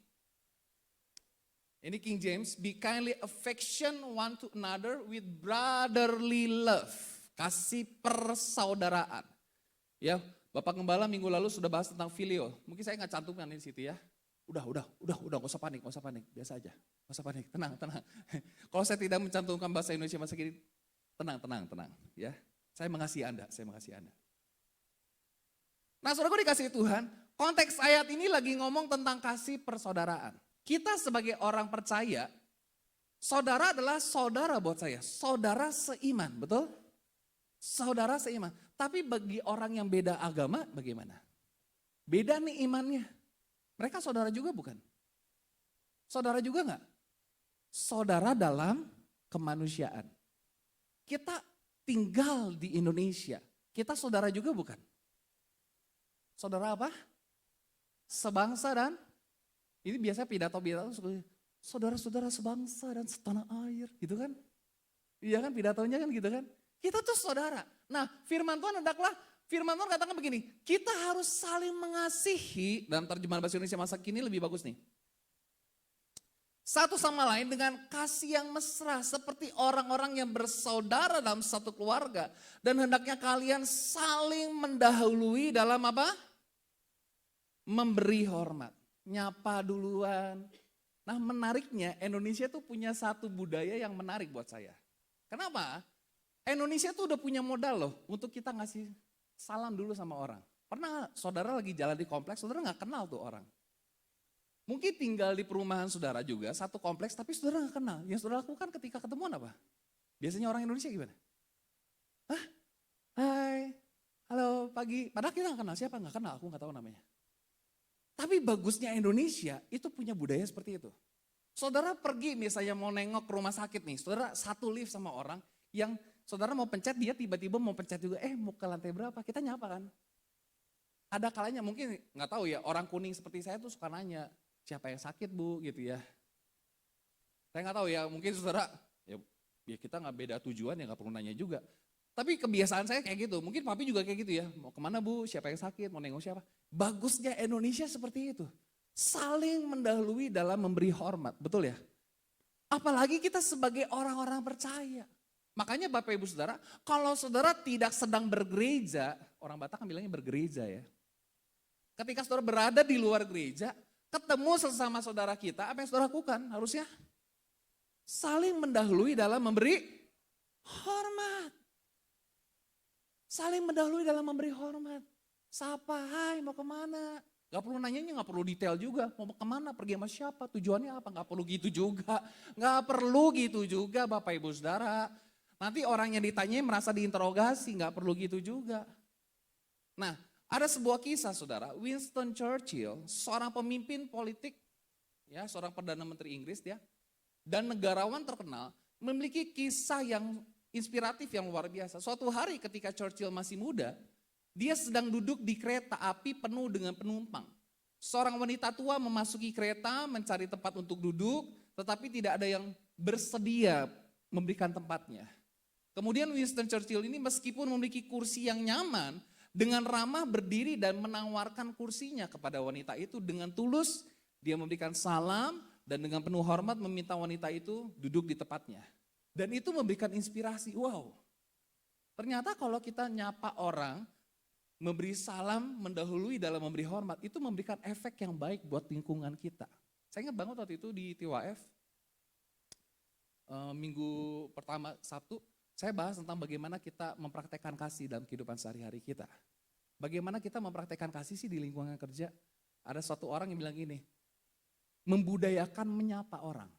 ini King James, be kindly affection one to another with brotherly love. Kasih persaudaraan. Ya, Bapak Gembala minggu lalu sudah bahas tentang filio. Mungkin saya nggak cantumkan di situ ya. Udah, nggak usah panik, biasa aja. Nggak usah panik, tenang. Kalau saya tidak mencantumkan bahasa Indonesia masa kini, tenang. Ya, saya mengasihi Anda. Nah, saudaraku dikasih Tuhan, konteks ayat ini lagi ngomong tentang kasih persaudaraan. Kita sebagai orang percaya, saudara adalah saudara buat saya, saudara seiman, betul? Saudara seiman. Tapi bagi orang yang beda agama bagaimana? Beda nih imannya. Mereka saudara juga bukan? Saudara juga enggak? Saudara dalam kemanusiaan. Kita tinggal di Indonesia, kita saudara juga bukan? Saudara apa? Sebangsa dan ini biasa pidato saudara-saudara sebangsa dan setanah air, gitu kan? Iya kan pidatonya kan gitu kan? Kita tuh saudara. Nah firman Tuhan katakan begini, kita harus saling mengasihi, dalam terjemahan bahasa Indonesia masa kini lebih bagus nih. Satu sama lain dengan kasih yang mesra seperti orang-orang yang bersaudara dalam satu keluarga. Dan hendaknya kalian saling mendahului dalam apa? Memberi hormat. Nyapa duluan. Nah menariknya Indonesia tuh punya satu budaya yang menarik buat saya. Kenapa? Indonesia tuh udah punya modal loh untuk kita ngasih salam dulu sama orang. Pernah saudara lagi jalan di kompleks, saudara gak kenal tuh orang. Mungkin tinggal di perumahan saudara juga, satu kompleks tapi saudara gak kenal. Yang saudara lakukan ketika ketemuan apa? Biasanya orang Indonesia gimana? Hah? Hai, halo pagi. Padahal kita gak kenal, siapa gak kenal, aku gak tahu namanya. Tapi bagusnya Indonesia itu punya budaya seperti itu. Saudara pergi misalnya mau nengok ke rumah sakit nih, saudara satu lift sama orang yang saudara mau pencet, dia tiba-tiba mau pencet juga, mau ke lantai berapa, kita nyapa kan. Ada kalanya mungkin nggak tahu ya, orang kuning seperti saya tuh suka nanya, siapa yang sakit bu gitu ya. Saya nggak tahu ya, mungkin saudara, ya kita nggak beda tujuan ya nggak perlu nanya juga. Tapi kebiasaan saya kayak gitu, mungkin papi juga kayak gitu ya, mau kemana bu, siapa yang sakit, mau nengok siapa. Bagusnya Indonesia seperti itu, saling mendahului dalam memberi hormat, betul ya? Apalagi kita sebagai orang-orang percaya. Makanya Bapak Ibu Saudara, kalau saudara tidak sedang bergereja, orang Batak kan bilangnya bergereja ya. Ketika saudara berada di luar gereja, ketemu sesama saudara kita, apa yang saudara lakukan harusnya? Saling mendahului dalam memberi hormat. Saling mendahului dalam memberi hormat. Sapa, hai mau kemana? Gak perlu nanyanya, gak perlu detail juga. Mau kemana, pergi sama siapa, tujuannya apa? Gak perlu gitu juga. Gak perlu gitu juga Bapak Ibu Saudara. Nanti orang yang ditanya merasa diinterogasi, gak perlu gitu juga. Nah, ada sebuah kisah saudara, Winston Churchill, seorang pemimpin politik, ya seorang Perdana Menteri Inggris dia, dan negarawan terkenal, memiliki kisah yang inspiratif yang luar biasa. Suatu hari ketika Churchill masih muda, dia sedang duduk di kereta api penuh dengan penumpang. Seorang wanita tua memasuki kereta mencari tempat untuk duduk, tetapi tidak ada yang bersedia memberikan tempatnya. Kemudian Winston Churchill ini meskipun memiliki kursi yang nyaman, dengan ramah berdiri dan menawarkan kursinya kepada wanita itu dengan tulus, dia memberikan salam dan dengan penuh hormat meminta wanita itu duduk di tempatnya. Dan itu memberikan inspirasi, wow. Ternyata kalau kita nyapa orang, memberi salam, mendahului dalam memberi hormat, itu memberikan efek yang baik buat lingkungan kita. Saya ingat banget waktu itu di TWF, minggu pertama Sabtu, saya bahas tentang bagaimana kita mempraktekkan kasih dalam kehidupan sehari-hari kita. Bagaimana kita mempraktekkan kasih sih di lingkungan kerja. Ada suatu orang yang bilang gini, membudayakan menyapa orang.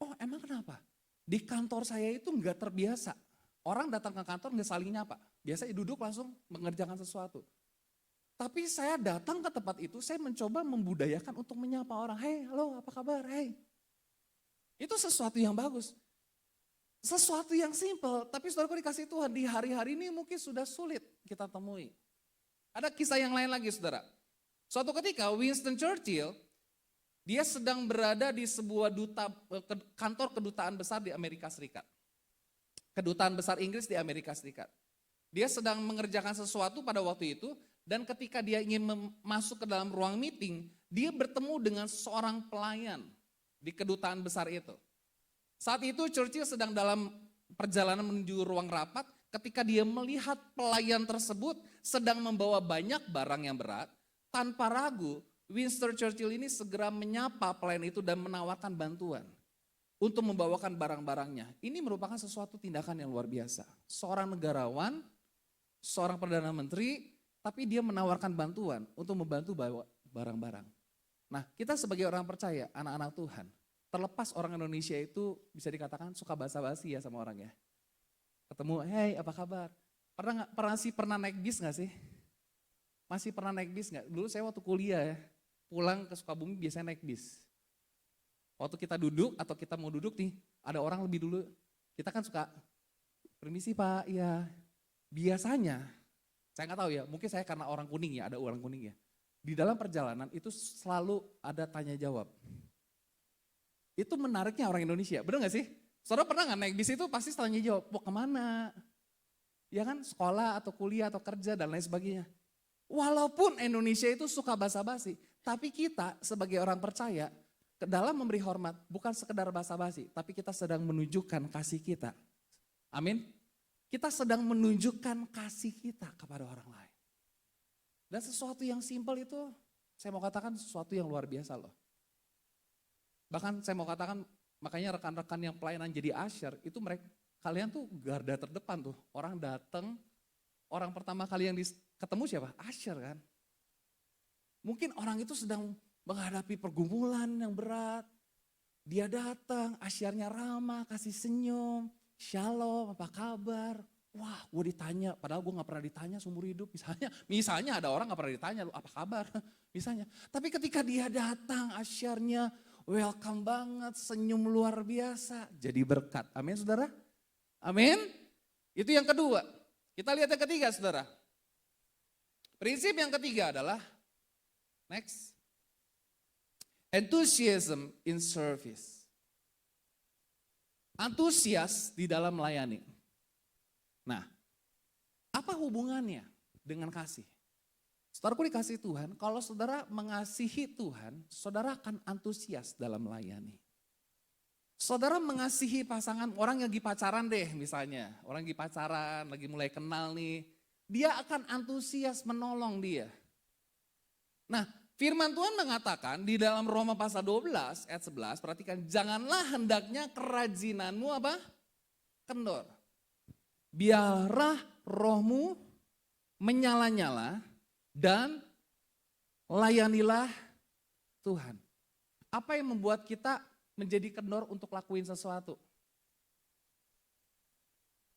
Oh emang kenapa? Di kantor saya itu nggak terbiasa. Orang datang ke kantor nggak saling nyapa. Biasanya duduk langsung mengerjakan sesuatu. Tapi saya datang ke tempat itu, saya mencoba membudayakan untuk menyapa orang. Hei, halo, apa kabar? Hei. Itu sesuatu yang bagus. Sesuatu yang simple, tapi saudaraku dikasih Tuhan, di hari-hari ini mungkin sudah sulit kita temui. Ada kisah yang lain lagi saudara. Suatu ketika Winston Churchill, dia sedang berada di sebuah kantor kedutaan besar di Amerika Serikat. Kedutaan besar Inggris di Amerika Serikat. Dia sedang mengerjakan sesuatu pada waktu itu, dan ketika dia ingin masuk ke dalam ruang meeting, dia bertemu dengan seorang pelayan di kedutaan besar itu. Saat itu Churchill sedang dalam perjalanan menuju ruang rapat, ketika dia melihat pelayan tersebut sedang membawa banyak barang yang berat, tanpa ragu Winston Churchill ini segera menyapa pelayan itu dan menawarkan bantuan untuk membawakan barang-barangnya. Ini merupakan sesuatu tindakan yang luar biasa. Seorang negarawan, seorang Perdana Menteri, tapi dia menawarkan bantuan untuk membantu bawa barang-barang. Nah, kita sebagai orang percaya, anak-anak Tuhan, terlepas orang Indonesia itu bisa dikatakan suka basa-basi ya sama orang ya. Ketemu, hey apa kabar? Pernah naik bis gak sih? Masih pernah naik bis gak? Dulu saya waktu kuliah ya, pulang ke Sukabumi biasanya naik bis. Waktu kita duduk atau kita mau duduk nih, ada orang lebih dulu. Kita kan suka, permisi Pak, iya. Biasanya, saya nggak tahu ya, mungkin saya karena orang kuning ya, ada orang kuning ya. Di dalam perjalanan itu selalu ada tanya jawab. Itu menariknya orang Indonesia, bener gak sih? Saudara pernah gak naik bis itu pasti tanya jawab, mau kemana? Ya kan, sekolah atau kuliah atau kerja dan lain sebagainya. Walaupun Indonesia itu suka basa-basi, tapi kita sebagai orang percaya, dalam memberi hormat bukan sekedar basa-basi, tapi kita sedang menunjukkan kasih kita. Amin. Kita sedang menunjukkan kasih kita kepada orang lain. Dan sesuatu yang simpel itu, saya mau katakan sesuatu yang luar biasa loh. Bahkan saya mau katakan, makanya rekan-rekan yang pelayanan jadi usher, itu mereka, kalian tuh garda terdepan tuh. Orang datang, orang pertama kali yang ketemu siapa? Usher kan. Mungkin orang itu sedang menghadapi pergumulan yang berat. Dia datang, asyarnya ramah, kasih senyum, shalom, apa kabar? Wah, gue ditanya, padahal gue gak pernah ditanya seumur hidup. Misalnya ada orang gak pernah ditanya, lu apa kabar? Misalnya. Tapi ketika dia datang, asyarnya welcome banget, senyum luar biasa. Jadi berkat. Amin saudara? Amin? Itu yang kedua. Kita lihat yang ketiga, saudara. Prinsip yang ketiga adalah, next, enthusiasm in service. Antusias di dalam melayani. Nah, apa hubungannya dengan kasih? Saudaraku dikasih Tuhan, kalau saudara mengasihi Tuhan, saudara akan antusias dalam melayani. Saudara mengasihi pasangan, orang yang lagi pacaran deh misalnya. Orang lagi pacaran, lagi mulai kenal nih. Dia akan antusias menolong dia. Nah, firman Tuhan mengatakan di dalam Roma pasal 12 ayat 11, perhatikan, janganlah hendaknya kerajinanmu apa? Kendor. Biarlah rohmu menyala-nyala dan layanilah Tuhan. Apa yang membuat kita menjadi kendor untuk lakuin sesuatu?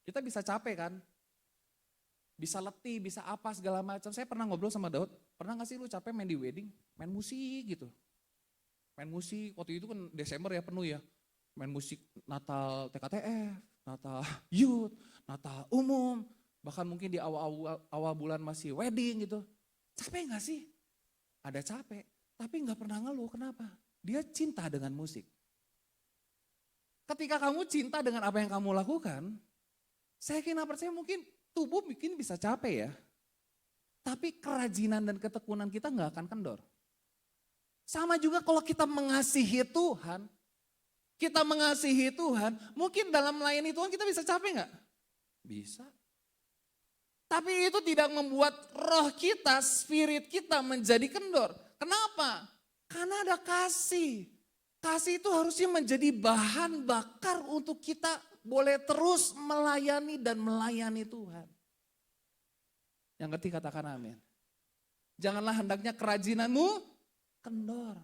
Kita bisa capek kan? Bisa letih, bisa apa segala macam. Saya pernah ngobrol sama Daud, pernah gak sih lu capek main di wedding? Main musik gitu. Main musik, waktu itu kan Desember ya penuh ya. Main musik Natal TKTF, Natal Youth, Natal umum. Bahkan mungkin di awal bulan masih wedding gitu. Capek gak sih? Ada capek, tapi gak pernah ngeluh. Kenapa? Dia cinta dengan musik. Ketika kamu cinta dengan apa yang kamu lakukan, saya percaya mungkin tubuh mungkin bisa capek ya. Tapi kerajinan dan ketekunan kita gak akan kendor. Sama juga kalau kita mengasihi Tuhan. Kita mengasihi Tuhan, mungkin dalam melayani Tuhan kita bisa capek gak? Bisa. Tapi itu tidak membuat roh kita, spirit kita menjadi kendor. Kenapa? Karena ada kasih. Kasih itu harusnya menjadi bahan bakar untuk kita boleh terus melayani dan melayani Tuhan. Yang ketiga katakan amin. Janganlah hendaknya kerajinanmu kendor.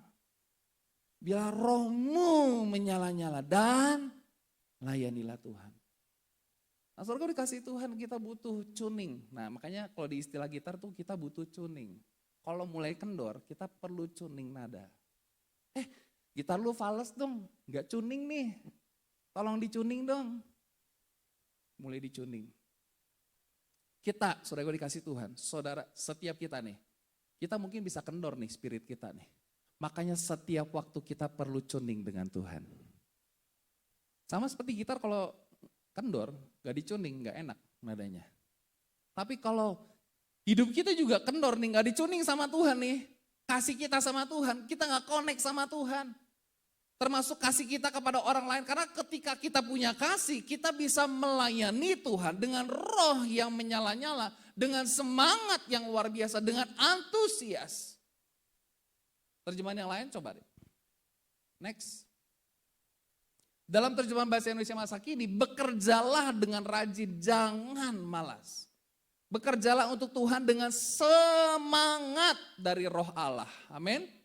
Biar rohmu menyala-nyala dan layanilah Tuhan. Nah, saudara dikasih Tuhan kita butuh tuning. Nah makanya kalau di istilah gitar tuh kita butuh tuning. Kalau mulai kendor kita perlu tuning nada. Gitar lu fals dong, gak tuning nih. Tolong dicuning dong. Mulai dicuning. Kita, saudara gue dikasih Tuhan, saudara setiap kita nih. Kita mungkin bisa kendor nih spirit kita nih. Makanya setiap waktu kita perlu tuning dengan Tuhan. Sama seperti gitar kalau kendor, gak dicuning, gak enak nadanya. Tapi kalau hidup kita juga kendor nih, gak dicuning sama Tuhan nih. Kasih kita sama Tuhan, kita gak connect sama Tuhan. Termasuk kasih kita kepada orang lain. Karena ketika kita punya kasih, kita bisa melayani Tuhan dengan roh yang menyala-nyala. Dengan semangat yang luar biasa, dengan antusias. Terjemahan yang lain coba deh. Next. Dalam terjemahan bahasa Indonesia masa kini, bekerjalah dengan rajin, jangan malas. Bekerjalah untuk Tuhan dengan semangat dari roh Allah. Amin.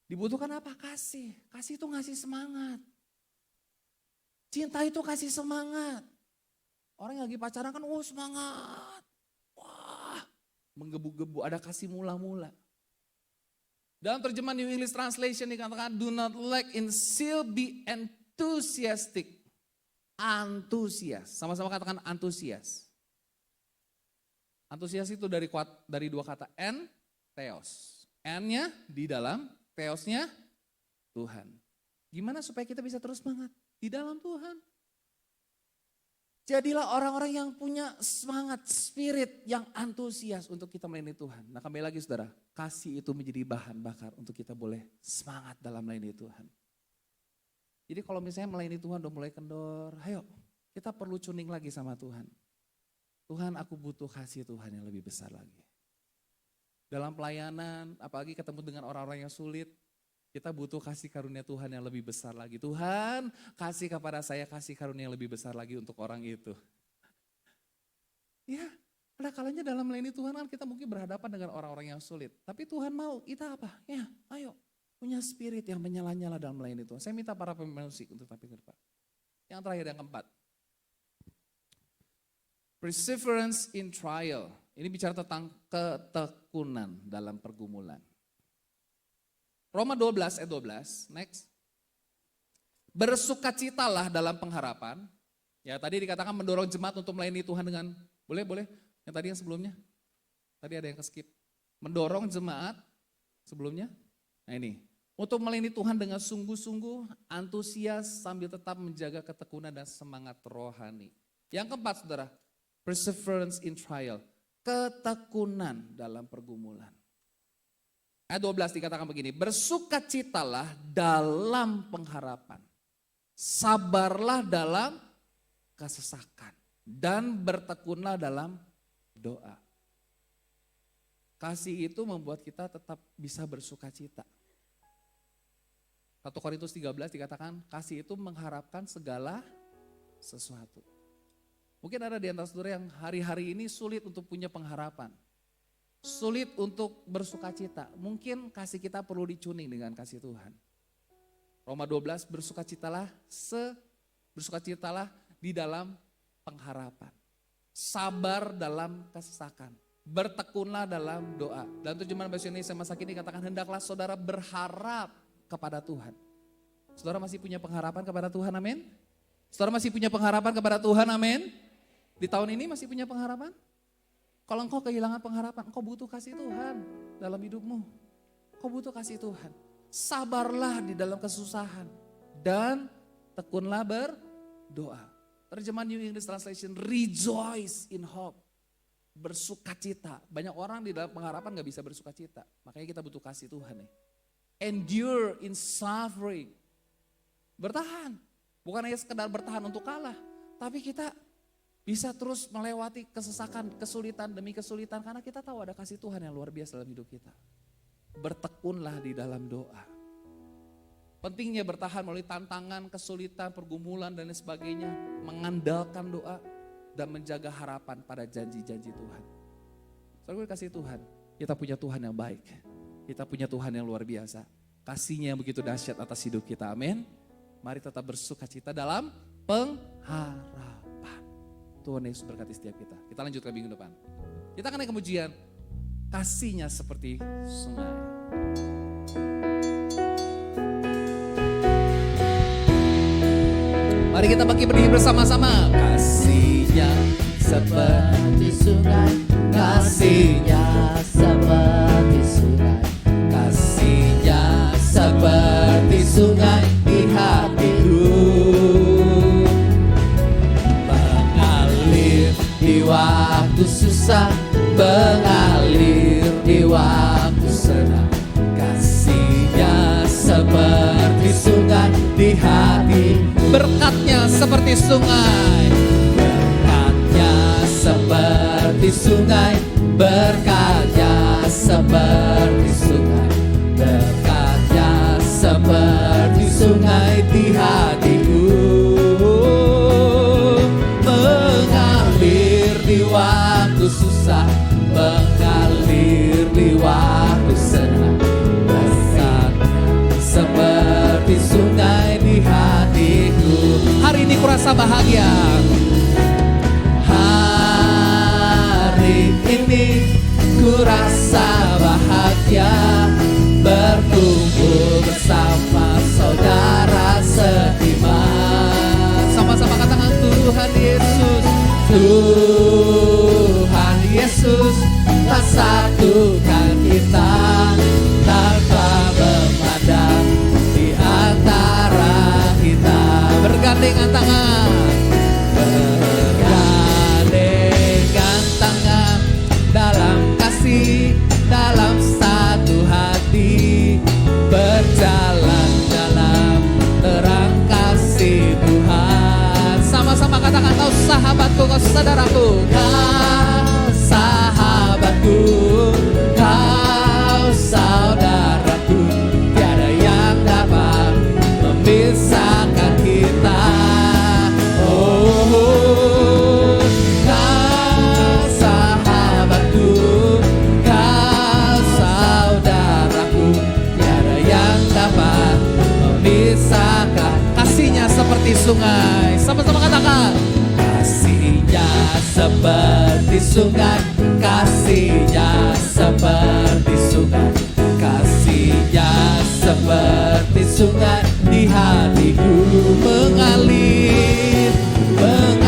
Dibutuhkan apa? Kasih. Kasih itu ngasih semangat. Cinta itu kasih semangat. Orang yang lagi pacaran kan, semangat. Wah, menggebu-gebu, ada kasih mula-mula. Dalam terjemahan New English Translation dikatakan, do not lack in zeal, be enthusiastic. Antusias, sama-sama katakan antusias. Antusias itu dari dua kata en, theos. N-nya di dalam, theos-nya Tuhan. Gimana supaya kita bisa terus semangat? Di dalam Tuhan. Jadilah orang-orang yang punya semangat, spirit yang antusias untuk kita melayani Tuhan. Nah kembali lagi saudara, kasih itu menjadi bahan bakar untuk kita boleh semangat dalam melayani Tuhan. Jadi kalau misalnya melayani Tuhan udah mulai kendor, ayo kita perlu tuning lagi sama Tuhan. Tuhan aku butuh kasih Tuhan yang lebih besar lagi. Dalam pelayanan, apalagi ketemu dengan orang-orang yang sulit, kita butuh kasih karunia Tuhan yang lebih besar lagi. Tuhan kasih kepada saya kasih karunia yang lebih besar lagi untuk orang itu. Ya, ada kalanya dalam melayani Tuhan kan kita mungkin berhadapan dengan orang-orang yang sulit. Tapi Tuhan mau kita apa? Ya, ayo punya spirit yang menyala-nyala dalam melayani Tuhan. Saya minta para pemain musik untuk tampil ke depan. Yang terakhir, yang keempat. Perseverance in trial. Ini bicara tentang ketekunan dalam pergumulan. Roma 12 ayat 12, next. Bersukacitalah dalam pengharapan, Ya tadi dikatakan mendorong jemaat untuk melayani Tuhan dengan, boleh? Yang tadi yang sebelumnya? Tadi ada yang keskip. Mendorong jemaat sebelumnya. Nah ini, untuk melayani Tuhan dengan sungguh-sungguh, antusias sambil tetap menjaga ketekunan dan semangat rohani. Yang keempat saudara, perseverance in trial. Ketekunan dalam pergumulan. Ayat 12 dikatakan begini, bersukacitalah dalam pengharapan, sabarlah dalam kesesakan, dan bertekunlah dalam doa. Kasih itu membuat kita tetap bisa bersukacita. 1 Korintus 13 dikatakan, kasih itu mengharapkan segala sesuatu. Mungkin ada di antara saudara yang hari-hari ini sulit untuk punya pengharapan. Sulit untuk bersukacita. Mungkin kasih kita perlu dicuning dengan kasih Tuhan. Roma 12, bersukacitalah di dalam pengharapan. Sabar dalam kesesakan. Bertekunlah dalam doa. Dan terjemahan bahasa Indonesia masa kini katakan, hendaklah saudara berharap kepada Tuhan. Saudara masih punya pengharapan kepada Tuhan, amin? Saudara masih punya pengharapan kepada Tuhan, amin? Di tahun ini masih punya pengharapan? Kalau engkau kehilangan pengharapan, engkau butuh kasih Tuhan dalam hidupmu. Engkau butuh kasih Tuhan. Sabarlah di dalam kesusahan dan tekunlah berdoa. Terjemahan New English Translation, rejoice in hope. Bersukacita. Banyak orang di dalam pengharapan gak bisa bersukacita. Makanya kita butuh kasih Tuhan nih. Endure in suffering. Bertahan. Bukan hanya sekedar bertahan untuk kalah. Tapi kita bisa terus melewati kesesakan, kesulitan demi kesulitan. Karena kita tahu ada kasih Tuhan yang luar biasa dalam hidup kita. Bertekunlah di dalam doa. Pentingnya bertahan melalui tantangan, kesulitan, pergumulan dan lain sebagainya. Mengandalkan doa dan menjaga harapan pada janji-janji Tuhan. Soalnya kasih Tuhan, kita punya Tuhan yang baik. Kita punya Tuhan yang luar biasa. Kasihnya yang begitu dahsyat atas hidup kita, amin. Mari tetap bersukacita dalam pengharapan. Tuhan Yesus berkati setiap kita. Kita lanjutkan minggu depan. Kita akan naik kemujian. Kasihnya seperti sungai. Mari kita bagi berdiri bersama-sama. Kasihnya seperti sungai. Kasihnya seperti sungai. Kasihnya seperti sungai di hatiku. Mengalir di waktu susah, mengalir di waktu senang. Kasihnya seperti sungai di hati. Berkatnya seperti sungai. Berkatnya seperti sungai. Berkatnya seperti sungai. Berkatnya seperti sungai di hatiku. Mengalir di waktu susah, mengalir di waktu senang. Berkatnya seperti sungai di hatiku. Hari ini kurasa bahagia. Hari ini kurasa bahagia, berkumpul bersama saudara seiman. Sama-sama katakan Tuhan Yesus. Tuhan Yesus tak satukan kita tanpa memandang di antara kita. Bergandengan tangan, bergandengan tangan dalam kasih, dalam satu hati, berjalan dalam terang kasih Tuhan. Sama-sama katakan, kau sahabatku, kau saudaraku, kau sahabatku, kau saudaraku, tiada yang dapat memisahkan kita. Oh, kau sahabatku, kau saudaraku, tiada yang dapat memisahkan. Kasihnya seperti sungai. Sama-sama katakan, kasihnya seperti sungai, kasihnya seperti sungai, kasihnya seperti sungai di hatiku. Mengalir, mengalir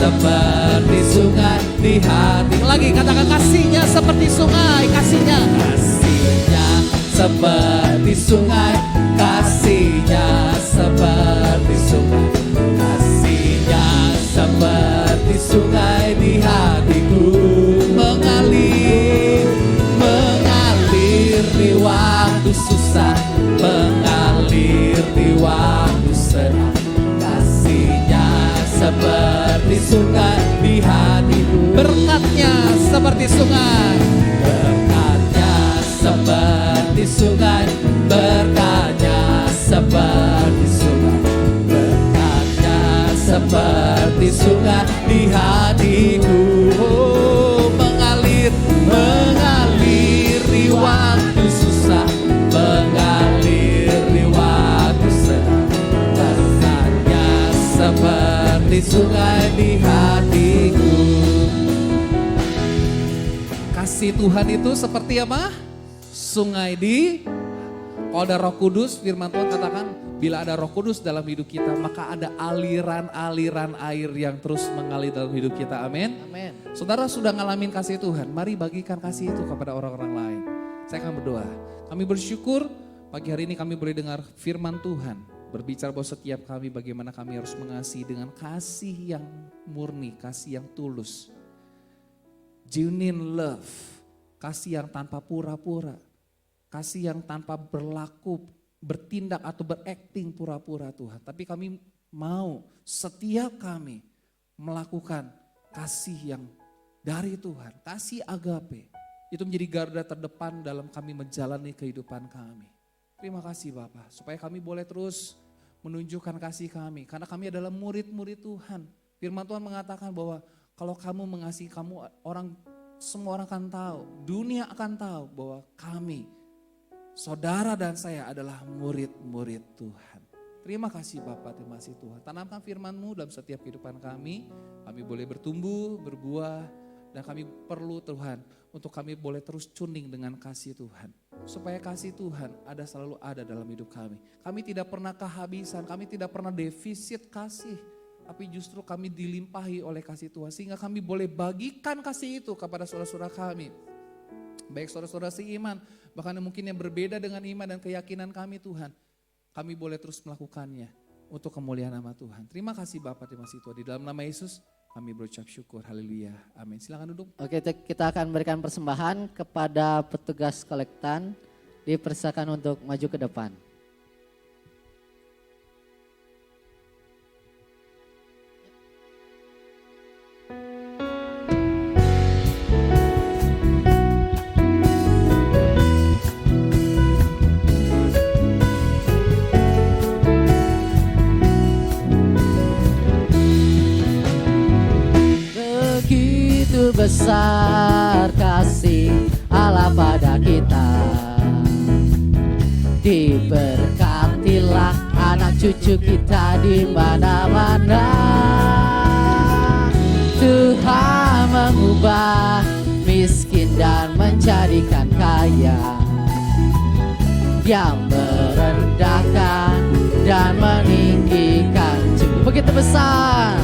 seperti sungai di hati. Lagi katakan kasihnya seperti sungai, kasihnya seperti sungai, kasihnya seperti sungai, kasihnya seperti sungai di hatiku, mengalir di waktu susah, mengalir di waktu senang, kasihnya seperti sungai di hatiku, berkatnya seperti sungai, berkatnya seperti sungai, berkatnya seperti sungai, berkatnya seperti sungai di hatiku, oh, mengalir di waktu susah, mengalir di waktu senang, berkatnya seperti sungai di hatiku. Kasih Tuhan itu seperti apa? Sungai di, kalau ada Roh Kudus, firman Tuhan katakan, bila ada Roh Kudus dalam hidup kita, maka ada aliran-aliran air yang terus mengalir dalam hidup kita. Amin. Amin. Saudara sudah ngalamin kasih Tuhan, mari bagikan kasih itu kepada orang-orang lain. Saya akan berdoa. Kami bersyukur pagi hari ini kami boleh dengar firman Tuhan, berbicara bahwa setiap kami bagaimana kami harus mengasihi dengan kasih yang murni, kasih yang tulus. Genuine love, kasih yang tanpa pura-pura. Kasih yang tanpa berlaku, bertindak atau berakting pura-pura Tuhan. Tapi kami mau setiap kami melakukan kasih yang dari Tuhan. Kasih agape. Itu menjadi garda terdepan dalam kami menjalani kehidupan kami. Terima kasih Bapak. Supaya kami boleh terus menunjukkan kasih kami. Karena kami adalah murid-murid Tuhan. Firman Tuhan mengatakan bahwa kalau kamu mengasihi kamu, semua orang akan tahu. Dunia akan tahu bahwa kami, saudara dan saya adalah murid-murid Tuhan. Terima kasih Bapak, terima kasih Tuhan. Tanamkan firman-Mu dalam setiap kehidupan kami. Kami boleh bertumbuh, berbuah. Dan kami perlu Tuhan untuk kami boleh terus tuning dengan kasih Tuhan. Supaya kasih Tuhan selalu ada dalam hidup kami. Kami tidak pernah kehabisan, kami tidak pernah defisit kasih. Tapi justru kami dilimpahi oleh kasih Tuhan. Sehingga kami boleh bagikan kasih itu kepada saudara-saudara kami. Baik saudara-saudara seiman, bahkan mungkin yang berbeda dengan iman dan keyakinan kami Tuhan. Kami boleh terus melakukannya untuk kemuliaan nama Tuhan. Terima kasih Bapak, terima kasih Tuhan. Di dalam nama Yesus kami berucap syukur, haleluya, amin. Silakan duduk. Oke, kita akan berikan persembahan kepada petugas kolektan. Dipersilakan untuk maju ke depan. Besar kasih Allah pada kita, diberkatilah anak cucu kita di mana-mana. Tuhan mengubah miskin dan menjadikan kaya, yang merendahkan dan meninggikan. Begitu besar,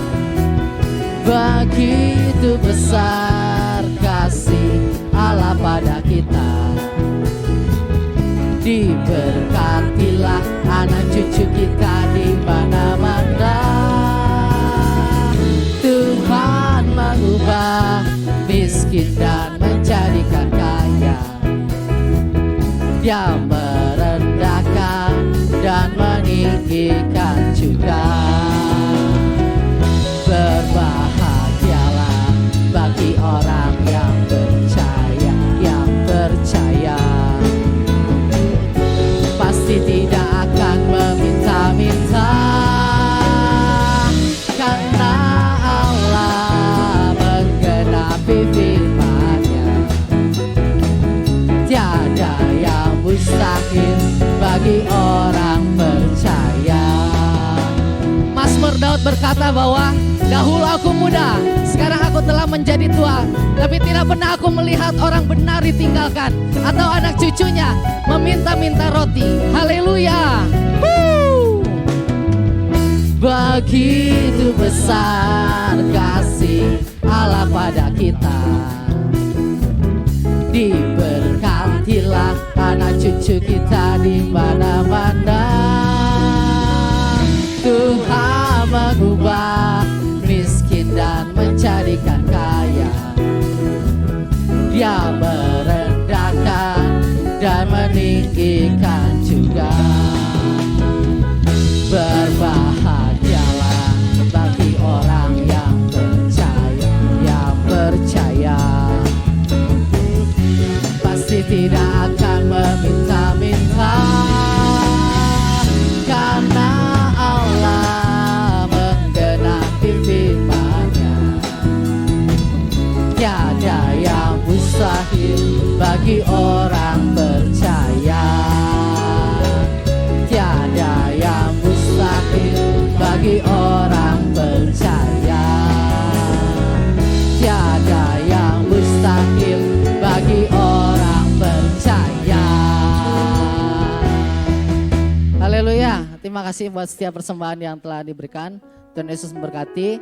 begitu besar kasih Allah pada kita, diberkatilah anak cucu kita di mana-mana. Tuhan mengubah miskin dan menjadikan kaya, Dia merendahkan dan meninggikan juga. Berbahagialah bagi orang yang percaya, pasti tidak akan meminta-minta, karena Allah menggenapi firman-Nya. Tiada yang mustahil bagi orang percaya. Mazmur Daud berkata bahwa dahulu aku muda, sekarang aku telah menjadi tua, tapi tidak pernah aku melihat orang benar ditinggalkan atau anak cucunya meminta-minta roti. Haleluya. Begitu besar kasih Allah pada kita. Diberkatilah anak cucu kita di mana-mana. Tuhan mengubah miskin dan menjadikan kaya. Dia merendahkan dan meninggikan juga. Berbahagialah bagi orang yang percaya, pasti tidak akan meminta-minta, karena Allah menggenapi firman-Nya. Tiada yang mustahil bagi orang percaya. Tiada yang mustahil bagi orang percaya. Tiada yang mustahil bagi orang percaya. Haleluya. Terima kasih buat setiap persembahan yang telah diberikan. Tuhan Yesus memberkati.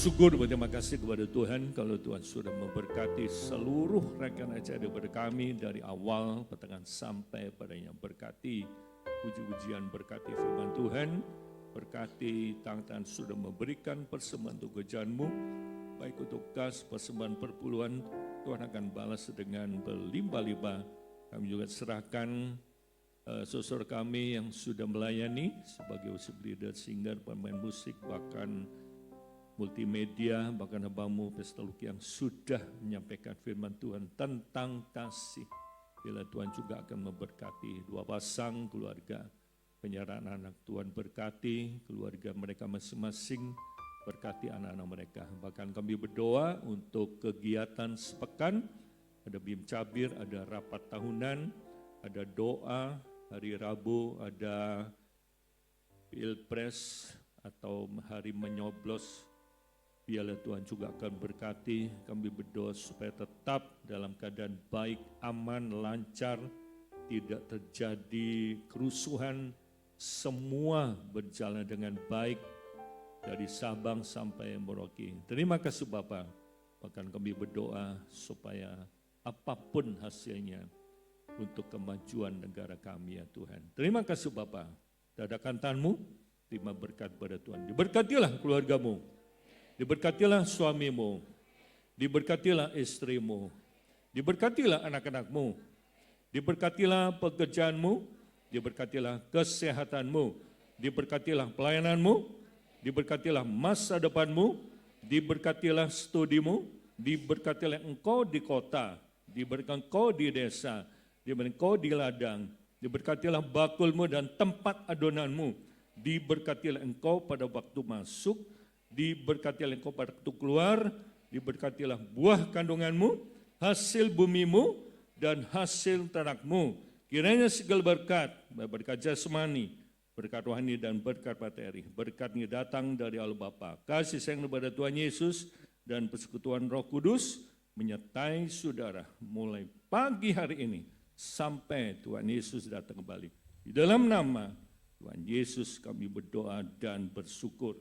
bersyukur, berterima kasih kepada Tuhan kalau Tuhan sudah memberkati seluruh rekan acara daripada kami dari awal, pertengahan sampai pada yang berkati puji-pujian, berkati firman Tuhan, berkati tangan-tangan sudah memberikan persembahan untuk kerjaan-Mu, baik untuk kas, persembahan perpuluhan, Tuhan akan balas dengan berlimpah-limpah. Kami juga serahkan saudara kami yang sudah melayani sebagai worship leader, singer, pemain musik, bahkan multimedia, bahkan hambamu Pesta Luki yang sudah menyampaikan firman Tuhan tentang kasih. Bila Tuhan juga akan memberkati dua pasang keluarga, penyerahan anak Tuhan berkati keluarga mereka masing-masing, berkati anak-anak mereka. Bahkan kami berdoa untuk kegiatan sepekan, ada BIM Cabir, ada rapat tahunan, ada doa, hari Rabu ada Pilpres atau hari menyoblos. Biarlah Tuhan juga akan berkati, kami berdoa supaya tetap dalam keadaan baik, aman, lancar, tidak terjadi kerusuhan, semua berjalan dengan baik dari Sabang sampai Merauke. Terima kasih Bapa, bahkan kami berdoa supaya apapun hasilnya untuk kemajuan negara kami ya Tuhan. Terima kasih Bapa, dadakan tangan-Mu, terima berkat pada Tuhan. Diberkatilah keluarga-Mu. Diberkatilah suamimu, diberkatilah istrimu, diberkatilah anak-anakmu, diberkatilah pekerjaanmu, diberkatilah kesehatanmu, diberkatilah pelayananmu, diberkatilah masa depanmu, diberkatilah studimu, diberkatilah engkau di kota, diberkatilah engkau di desa, diberkatilah engkau di ladang, diberkatilah bakulmu dan tempat adonanmu, diberkatilah engkau pada waktu masuk, diberkatilah engkau pada waktu keluar, diberkatilah buah kandunganmu, hasil bumimu, dan hasil ternakmu. Kiranya segala berkat jasmani, berkat rohani dan berkat materi, berkatnya datang dari Allah Bapa, kasih sayang kepada Tuhan Yesus, dan persekutuan Roh Kudus menyertai saudara mulai pagi hari ini sampai Tuhan Yesus datang kembali. Di dalam nama Tuhan Yesus kami berdoa dan bersyukur.